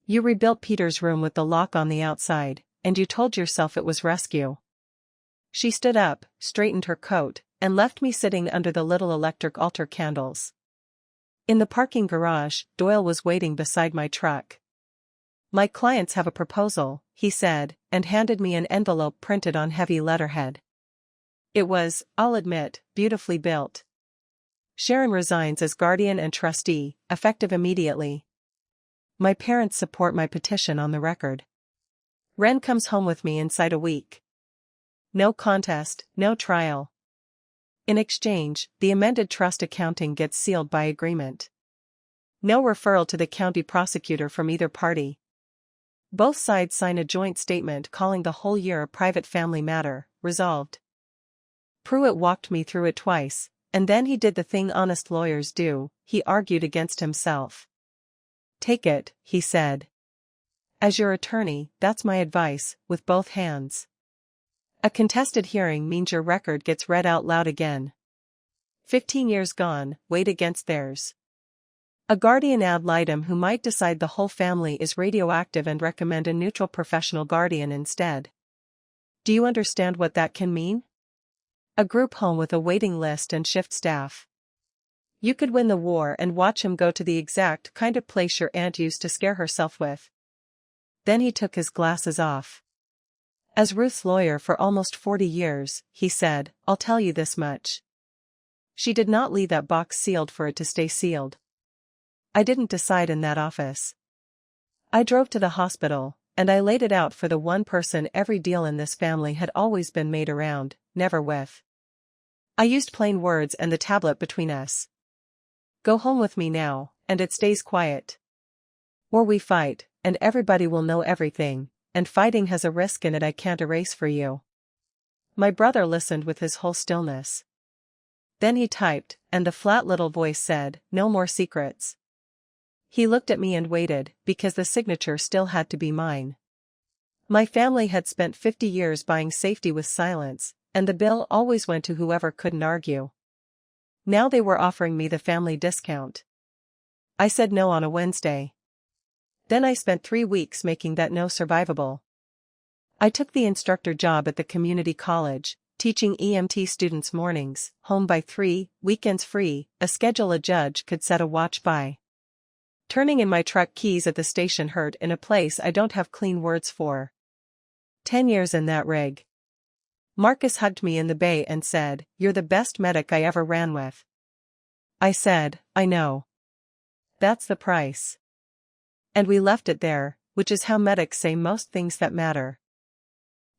You rebuilt Peter's room with the lock on the outside, and you told yourself it was rescue. She stood up, straightened her coat, and left me sitting under the little electric altar candles. In the parking garage, Doyle was waiting beside my truck. My clients have a proposal, he said, and handed me an envelope printed on heavy letterhead. It was, I'll admit, beautifully built. Sharon resigns as guardian and trustee, effective immediately. My parents support my petition on the record. Ren comes home with me inside a week. No contest, no trial. In exchange, the amended trust accounting gets sealed by agreement. No referral to the county prosecutor from either party. Both sides sign a joint statement calling the whole year a private family matter, resolved. Pruitt walked me through it twice, and then he did the thing honest lawyers do, he argued against himself. Take it, he said. As your attorney, that's my advice, with both hands. A contested hearing means your record gets read out loud again. 15 years gone, weighed against theirs. A guardian ad litem who might decide the whole family is radioactive and recommend a neutral professional guardian instead. Do you understand what that can mean? A group home with a waiting list and shift staff. You could win the war and watch him go to the exact kind of place your aunt used to scare herself with. Then he took his glasses off. As Ruth's lawyer for almost 40 years, he said, I'll tell you this much. She did not leave that box sealed for it to stay sealed. I didn't decide in that office. I drove to the hospital, and I laid it out for the one person every deal in this family had always been made around, never with. I used plain words and the tablet between us. Go home with me now, and it stays quiet. Or we fight, and everybody will know everything, and fighting has a risk in it I can't erase for you. My brother listened with his whole stillness. Then he typed, and the flat little voice said, no more secrets. He looked at me and waited, because the signature still had to be mine. My family had spent 50 years buying safety with silence, and the bill always went to whoever couldn't argue. Now they were offering me the family discount. I said no on a Wednesday. Then I spent 3 weeks making that no survivable. I took the instructor job at the community college, teaching EMT students mornings, home by 3, weekends free, a schedule a judge could set a watch by. Turning in my truck keys at the station hurt in a place I don't have clean words for. 10 years in that rig. Marcus hugged me in the bay and said, you're the best medic I ever ran with. I said, I know. That's the price. And we left it there, which is how medics say most things that matter.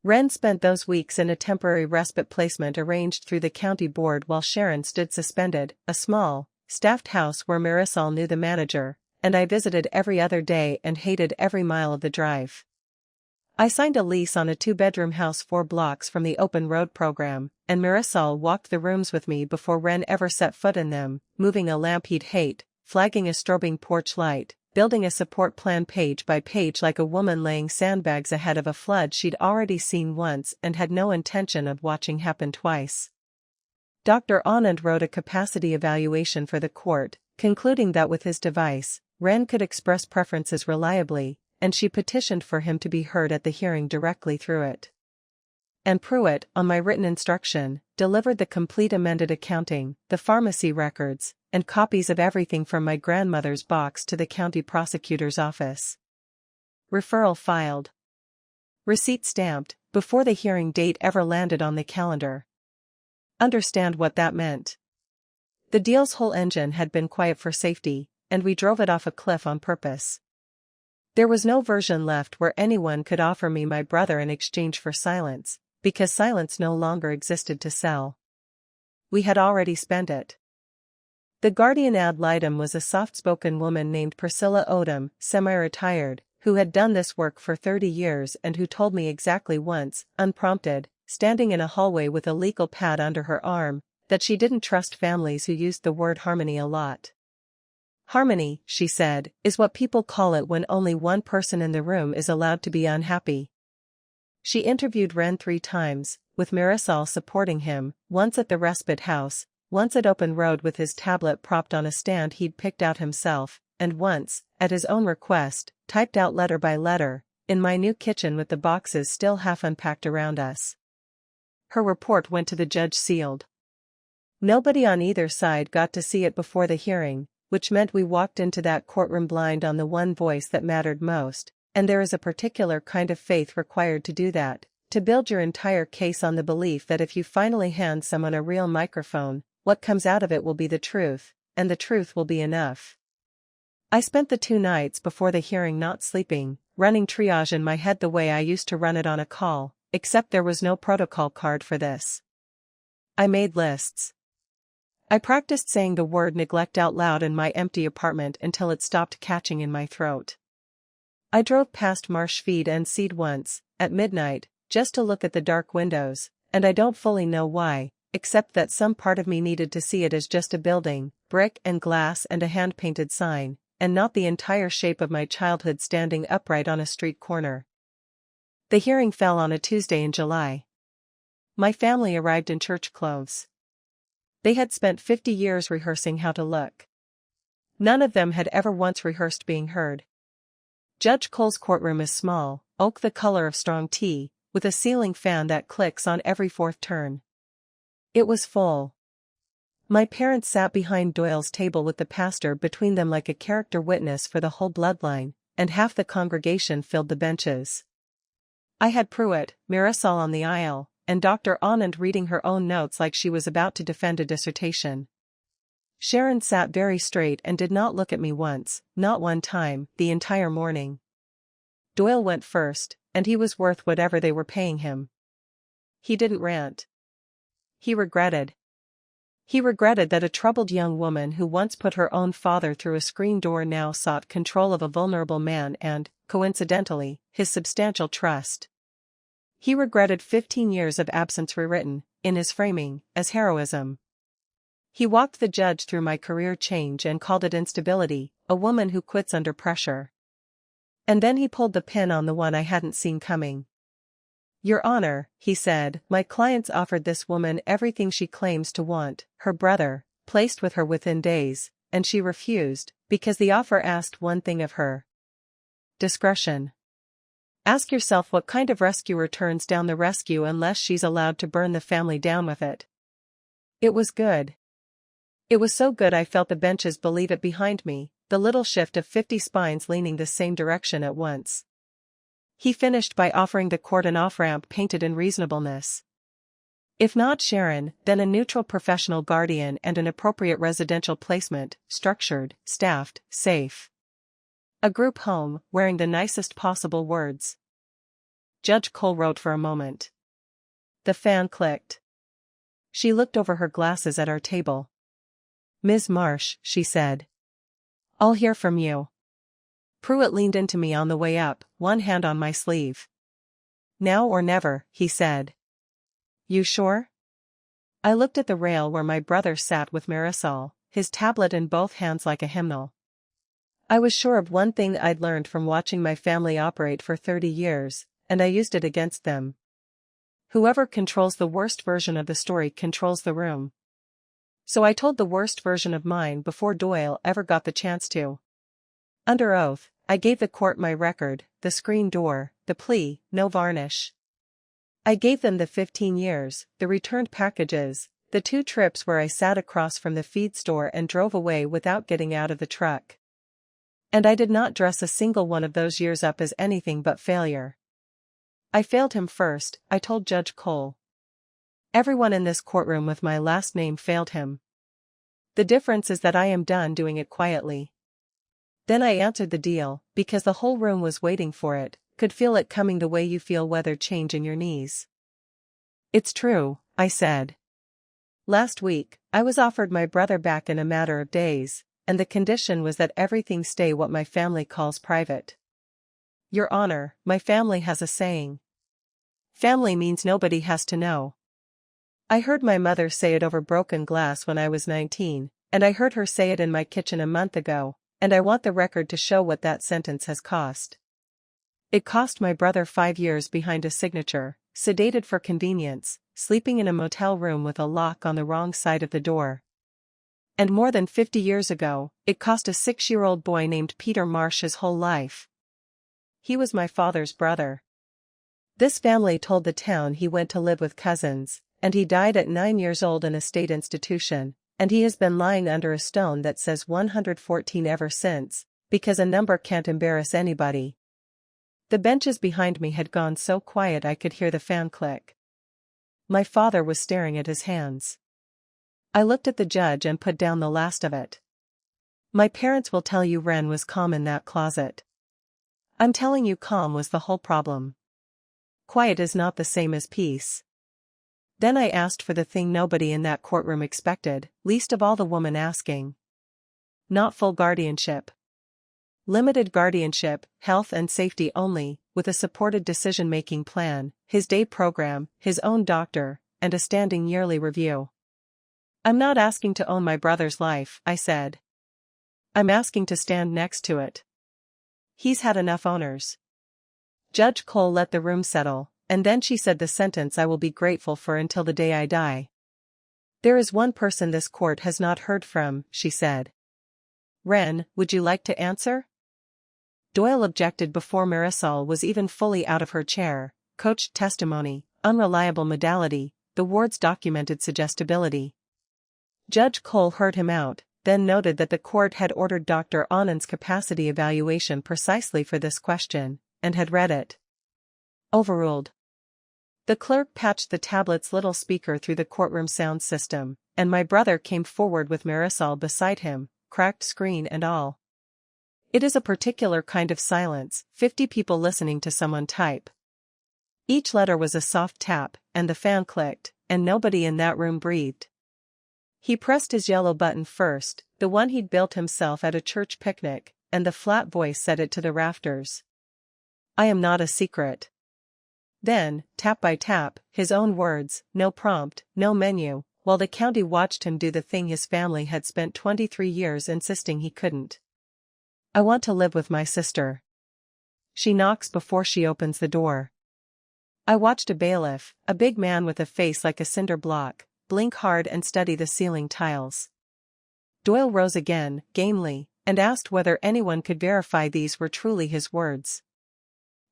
Ren spent those weeks in a temporary respite placement arranged through the county board while Sharon stood suspended, a small, staffed house where Marisol knew the manager, and I visited every other day and hated every mile of the drive. I signed a lease on a 2-bedroom house 4 blocks from the open road program, and Marisol walked the rooms with me before Ren ever set foot in them, moving a lamp he'd hate, flagging a strobing porch light, building a support plan page by page like a woman laying sandbags ahead of a flood she'd already seen once and had no intention of watching happen twice. Dr. Anand wrote a capacity evaluation for the court, concluding that with his device, Ren could express preferences reliably, and she petitioned for him to be heard at the hearing directly through it. And Pruitt, on my written instruction, delivered the complete amended accounting, the pharmacy records, and copies of everything from my grandmother's box to the county prosecutor's office. Referral filed. Receipt stamped, before the hearing date ever landed on the calendar. Understand what that meant. The deal's whole engine had been quiet for safety, and we drove it off a cliff on purpose. There was no version left where anyone could offer me my brother in exchange for silence, because silence no longer existed to sell. We had already spent it. The guardian ad litem was a soft-spoken woman named Priscilla Odom, semi-retired, who had done this work for 30 years and who told me exactly once, unprompted, standing in a hallway with a legal pad under her arm, that she didn't trust families who used the word harmony a lot. Harmony, she said, is what people call it when only one person in the room is allowed to be unhappy. She interviewed Ren 3 times, with Marisol supporting him, once at the respite house, once at Open Road with his tablet propped on a stand he'd picked out himself, and once, at his own request, typed out letter by letter, in my new kitchen with the boxes still half unpacked around us. Her report went to the judge sealed. Nobody on either side got to see it before the hearing, which meant we walked into that courtroom blind on the one voice that mattered most, and there is a particular kind of faith required to do that, to build your entire case on the belief that if you finally hand someone a real microphone, what comes out of it will be the truth, and the truth will be enough. I spent the 2 nights before the hearing not sleeping, running triage in my head the way I used to run it on a call, except there was no protocol card for this. I made lists. I practiced saying the word neglect out loud in my empty apartment until it stopped catching in my throat. I drove past Marsh Feed and Seed once, at midnight, just to look at the dark windows, and I don't fully know why, except that some part of me needed to see it as just a building, brick and glass and a hand-painted sign, and not the entire shape of my childhood standing upright on a street corner. The hearing fell on a Tuesday in July. My family arrived in church clothes. They had spent 50 years rehearsing how to look. None of them had ever once rehearsed being heard. Judge Cole's courtroom is small, oak the color of strong tea, with a ceiling fan that clicks on every 4th turn. It was full. My parents sat behind Doyle's table with the pastor between them like a character witness for the whole bloodline, and half the congregation filled the benches. I had Pruitt, Marisol on the aisle, and Dr. Anand reading her own notes like she was about to defend a dissertation. Sharon sat very straight and did not look at me once, not one time, the entire morning. Doyle went first, and he was worth whatever they were paying him. He didn't rant. He regretted. He regretted that a troubled young woman who once put her own father through a screen door now sought control of a vulnerable man and, coincidentally, his substantial trust. He regretted 15 years of absence rewritten, in his framing, as heroism. He walked the judge through my career change and called it instability, a woman who quits under pressure. And then he pulled the pin on the one I hadn't seen coming. Your Honor, he said, my clients offered this woman everything she claims to want, her brother, placed with her within days, and she refused, because the offer asked one thing of her. Discretion. Ask yourself what kind of rescuer turns down the rescue unless she's allowed to burn the family down with it. It was good. It was so good I felt the benches believe it behind me, the little shift of 50 spines leaning the same direction at once. He finished by offering the court an off-ramp painted in reasonableness. If not Sharon, then a neutral professional guardian and an appropriate residential placement, structured, staffed, safe. A group home, wearing the nicest possible words. Judge Cole wrote for a moment. The fan clicked. She looked over her glasses at our table. Ms. Marsh, she said. I'll hear from you. Pruitt leaned into me on the way up, one hand on my sleeve. Now or never, he said. You sure? I looked at the rail where my brother sat with Marisol, his tablet in both hands like a hymnal. I was sure of one thing I'd learned from watching my family operate for 30 years, and I used it against them. Whoever controls the worst version of the story controls the room. So I told the worst version of mine before Doyle ever got the chance to. Under oath, I gave the court my record, the screen door, the plea, no varnish. I gave them the 15 years, the returned packages, the 2 trips where I sat across from the feed store and drove away without getting out of the truck. And I did not dress a single one of those years up as anything but failure. I failed him first, I told Judge Cole. Everyone in this courtroom with my last name failed him. The difference is that I am done doing it quietly. Then I answered the deal, because the whole room was waiting for it, could feel it coming the way you feel weather change in your knees. It's true, I said. Last week, I was offered my brother back in a matter of days, and the condition was that everything stay what my family calls private. Your Honor, my family has a saying. Family means nobody has to know. I heard my mother say it over broken glass when I was 19, and I heard her say it in my kitchen a month ago, and I want the record to show what that sentence has cost. It cost my brother 5 years behind a signature, sedated for convenience, sleeping in a motel room with a lock on the wrong side of the door. And more than 50 years ago, it cost a 6-year-old boy named Peter Marsh his whole life. He was my father's brother. This family told the town he went to live with cousins, and he died at 9 years old in a state institution, and he has been lying under a stone that says 114 ever since, because a number can't embarrass anybody. The benches behind me had gone so quiet I could hear the fan click. My father was staring at his hands. I looked at the judge and put down the last of it. My parents will tell you Ren was calm in that closet. I'm telling you calm was the whole problem. Quiet is not the same as peace. Then I asked for the thing nobody in that courtroom expected, least of all the woman asking. Not full guardianship. Limited guardianship, health and safety only, with a supported decision-making plan, his day program, his own doctor, and a standing yearly review. I'm not asking to own my brother's life, I said. I'm asking to stand next to it. He's had enough owners. Judge Cole let the room settle, and then she said the sentence I will be grateful for until the day I die. There is one person this court has not heard from, she said. Ren, would you like to answer? Doyle objected before Marisol was even fully out of her chair. Coached testimony, unreliable modality, the ward's documented suggestibility. Judge Cole heard him out, then noted that the court had ordered Dr. Anand's capacity evaluation precisely for this question, and had read it. Overruled. The clerk patched the tablet's little speaker through the courtroom sound system, and my brother came forward with Marisol beside him, cracked screen and all. It is a particular kind of silence, 50 people listening to someone type. Each letter was a soft tap, and the fan clicked, and nobody in that room breathed. He pressed his yellow button first, the one he'd built himself at a church picnic, and the flat voice said it to the rafters. I am not a secret. Then, tap by tap, his own words, no prompt, no menu, while the county watched him do the thing his family had spent 23 years insisting he couldn't. I want to live with my sister. She knocks before she opens the door. I watched a bailiff, a big man with a face like a cinder block, blink hard and study the ceiling tiles. Doyle rose again, gamely, and asked whether anyone could verify these were truly his words.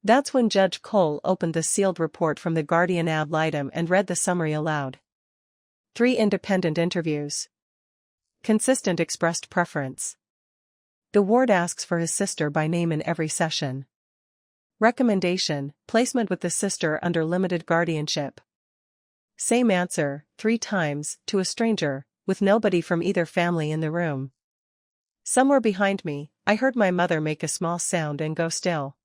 That's when Judge Cole opened the sealed report from the Guardian ad litem and read the summary aloud. 3 independent interviews. Consistent expressed preference. The ward asks for his sister by name in every session. Recommendation, placement with the sister under limited guardianship. Same answer, 3 times, to a stranger, with nobody from either family in the room. Somewhere behind me, I heard my mother make a small sound and go still.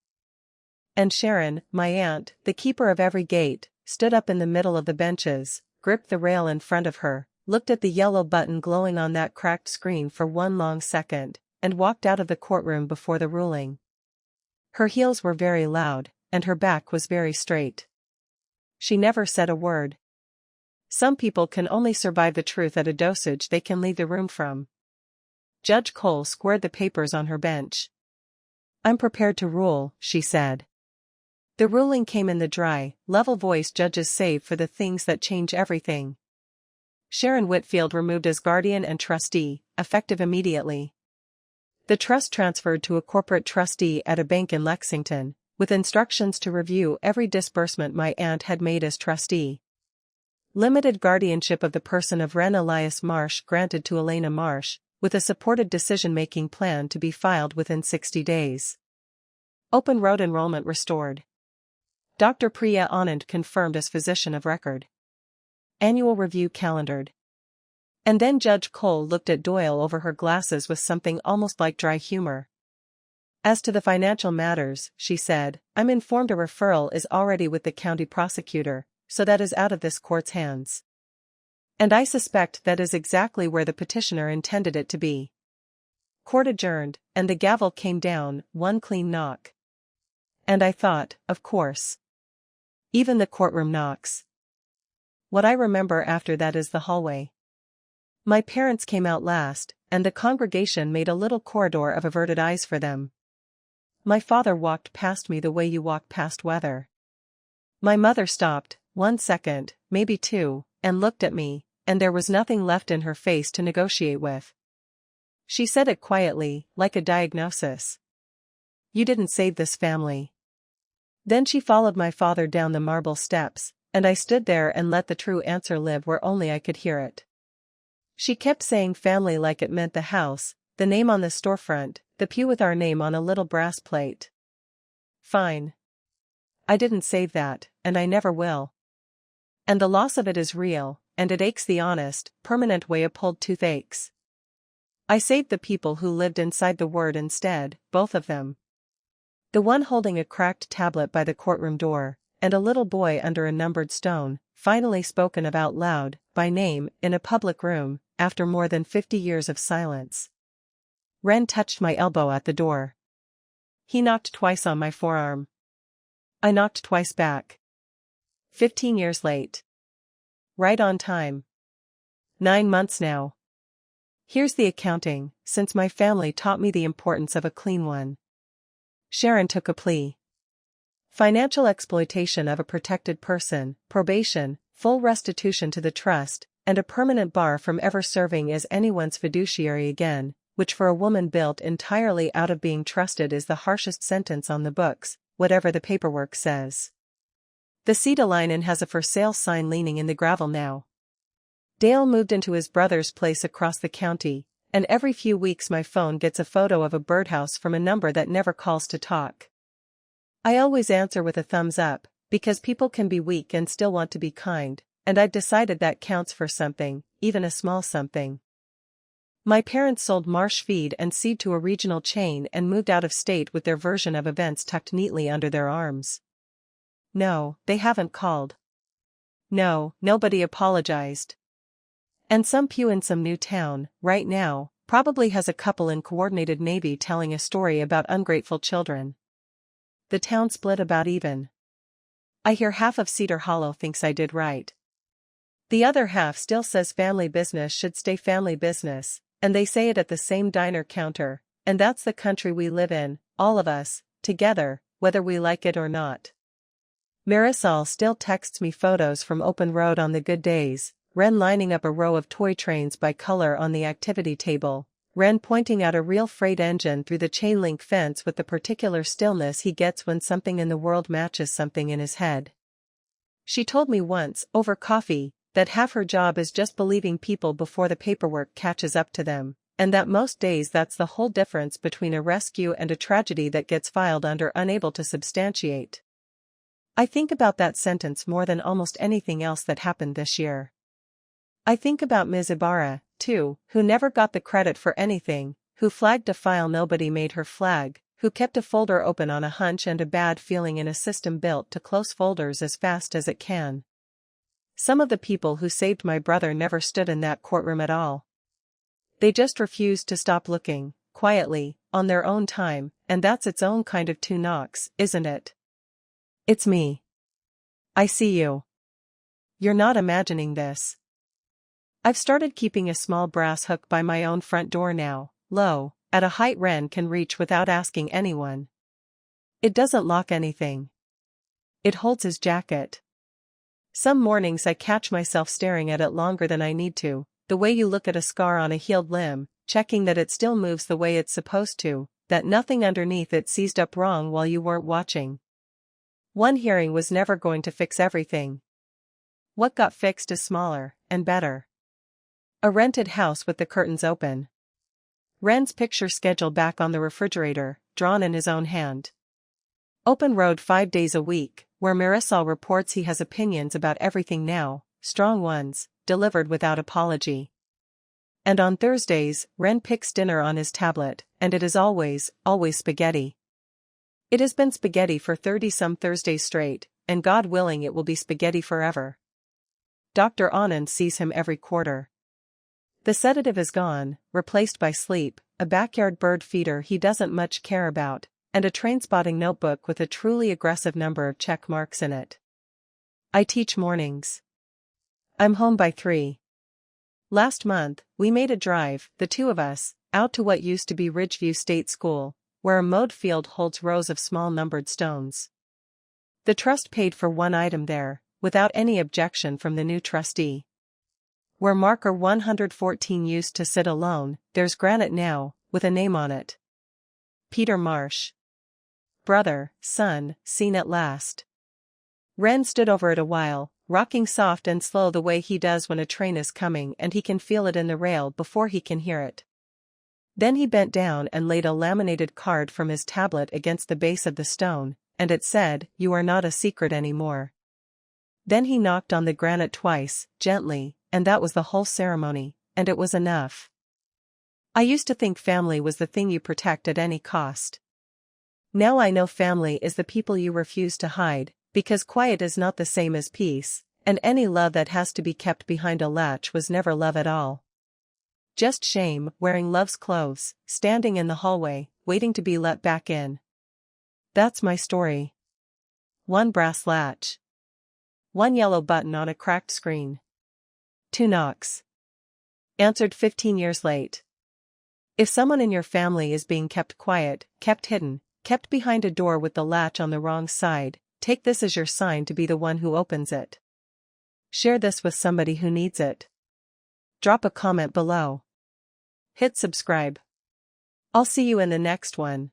And Sharon, my aunt, the keeper of every gate, stood up in the middle of the benches, gripped the rail in front of her, looked at the yellow button glowing on that cracked screen for one long second, and walked out of the courtroom before the ruling. Her heels were very loud, and her back was very straight. She never said a word. Some people can only survive the truth at a dosage they can leave the room from. Judge Cole squared the papers on her bench. I'm prepared to rule, she said. The ruling came in the dry, level voice judges say for the things that change everything. Sharon Whitfield removed as guardian and trustee, effective immediately. The trust transferred to a corporate trustee at a bank in Lexington, with instructions to review every disbursement my aunt had made as trustee. Limited guardianship of the person of Ren Elias Marsh granted to Elena Marsh, with a supported decision-making plan to be filed within 60 days. Open road enrollment restored. Dr. Priya Anand confirmed as physician of record. Annual review calendared. And then Judge Cole looked at Doyle over her glasses with something almost like dry humor. As to the financial matters, she said, I'm informed a referral is already with the county prosecutor, so that is out of this court's hands. And I suspect that is exactly where the petitioner intended it to be. Court adjourned, and the gavel came down, one clean knock. And I thought, of course. Even the courtroom knocks. What I remember after that is the hallway. My parents came out last, and the congregation made a little corridor of averted eyes for them. My father walked past me the way you walk past weather. My mother stopped, 1 second, maybe 2, and looked at me, and there was nothing left in her face to negotiate with. She said it quietly, like a diagnosis. You didn't save this family. Then she followed my father down the marble steps, and I stood there and let the true answer live where only I could hear it. She kept saying family like it meant the house, the name on the storefront, the pew with our name on a little brass plate. Fine. I didn't save that, and I never will. And the loss of it is real, and it aches the honest, permanent way a pulled tooth aches. I saved the people who lived inside the word instead, both of them. The one holding a cracked tablet by the courtroom door, and a little boy under a numbered stone, finally spoken of out loud, by name, in a public room, after more than 50 years of silence. Ren touched my elbow at the door. He knocked twice on my forearm. I knocked twice back. 15 years late. Right on time. 9 months now. Here's the accounting, since my family taught me the importance of a clean one. Sharon took a plea. Financial exploitation of a protected person, probation, full restitution to the trust, and a permanent bar from ever serving as anyone's fiduciary again, which for a woman built entirely out of being trusted is the harshest sentence on the books, whatever the paperwork says. The Cedalinen has a for sale sign leaning in the gravel now. Dale moved into his brother's place across the county, and every few weeks my phone gets a photo of a birdhouse from a number that never calls to talk. I always answer with a thumbs up, because people can be weak and still want to be kind, and I've decided that counts for something, even a small something. My parents sold marsh feed and seed to a regional chain and moved out of state with their version of events tucked neatly under their arms. No, they haven't called. No, nobody apologized. And some pew in some new town, right now, probably has a couple in coordinated Navy telling a story about ungrateful children. The town split about even. I hear half of Cedar Hollow thinks I did right. The other half still says family business should stay family business, and they say it at the same diner counter, and that's the country we live in, all of us, together, whether we like it or not. Marisol still texts me photos from open road on the good days, Ren lining up a row of toy trains by color on the activity table, Ren pointing out a real freight engine through the chain-link fence with the particular stillness he gets when something in the world matches something in his head. She told me once, over coffee, that half her job is just believing people before the paperwork catches up to them, and that most days that's the whole difference between a rescue and a tragedy that gets filed under unable to substantiate. I think about that sentence more than almost anything else that happened this year. I think about Ms. Ibarra, too, who never got the credit for anything, who flagged a file nobody made her flag, who kept a folder open on a hunch and a bad feeling in a system built to close folders as fast as it can. Some of the people who saved my brother never stood in that courtroom at all. They just refused to stop looking, quietly, on their own time, and that's its own kind of two knocks, isn't it? It's me. I see you. You're not imagining this. I've started keeping a small brass hook by my own front door now, low, at a height Ren can reach without asking anyone. It doesn't lock anything. It holds his jacket. Some mornings I catch myself staring at it longer than I need to, the way you look at a scar on a healed limb, checking that it still moves the way it's supposed to, that nothing underneath it seized up wrong while you weren't watching. One hearing was never going to fix everything. What got fixed is smaller, and better. A rented house with the curtains open. Ren's picture schedule back on the refrigerator, drawn in his own hand. Open road 5 days a week, where Marisol reports he has opinions about everything now, strong ones, delivered without apology. And on Thursdays, Ren picks dinner on his tablet, and it is always spaghetti. It has been spaghetti for 30-some Thursdays straight, and God willing it will be spaghetti forever. Dr. Anand sees him every quarter. The sedative is gone, replaced by sleep, a backyard bird feeder he doesn't much care about, and a train-spotting notebook with a truly aggressive number of check marks in it. I teach mornings. I'm home by 3. Last month, we made a drive, the two of us, out to what used to be Ridgeview State School, where a mowed field holds rows of small numbered stones. The trust paid for one item there, without any objection from the new trustee. Where marker 114 used to sit alone, there's granite now, with a name on it. Peter Marsh. Brother, son, seen at last. Ren stood over it a while, rocking soft and slow the way he does when a train is coming and he can feel it in the rail before he can hear it. Then he bent down and laid a laminated card from his tablet against the base of the stone, and it said, "You are not a secret anymore." Then he knocked on the granite twice, gently, and that was the whole ceremony, and it was enough. I used to think family was the thing you protect at any cost. Now I know family is the people you refuse to hide, because quiet is not the same as peace, and any love that has to be kept behind a latch was never love at all. Just shame, wearing love's clothes, standing in the hallway, waiting to be let back in. That's my story. One brass latch. One yellow button on a cracked screen. 2 knocks. Answered 15 years late. If someone in your family is being kept quiet, kept hidden, kept behind a door with the latch on the wrong side, take this as your sign to be the one who opens it. Share this with somebody who needs it. Drop a comment below. Hit subscribe. I'll see you in the next one.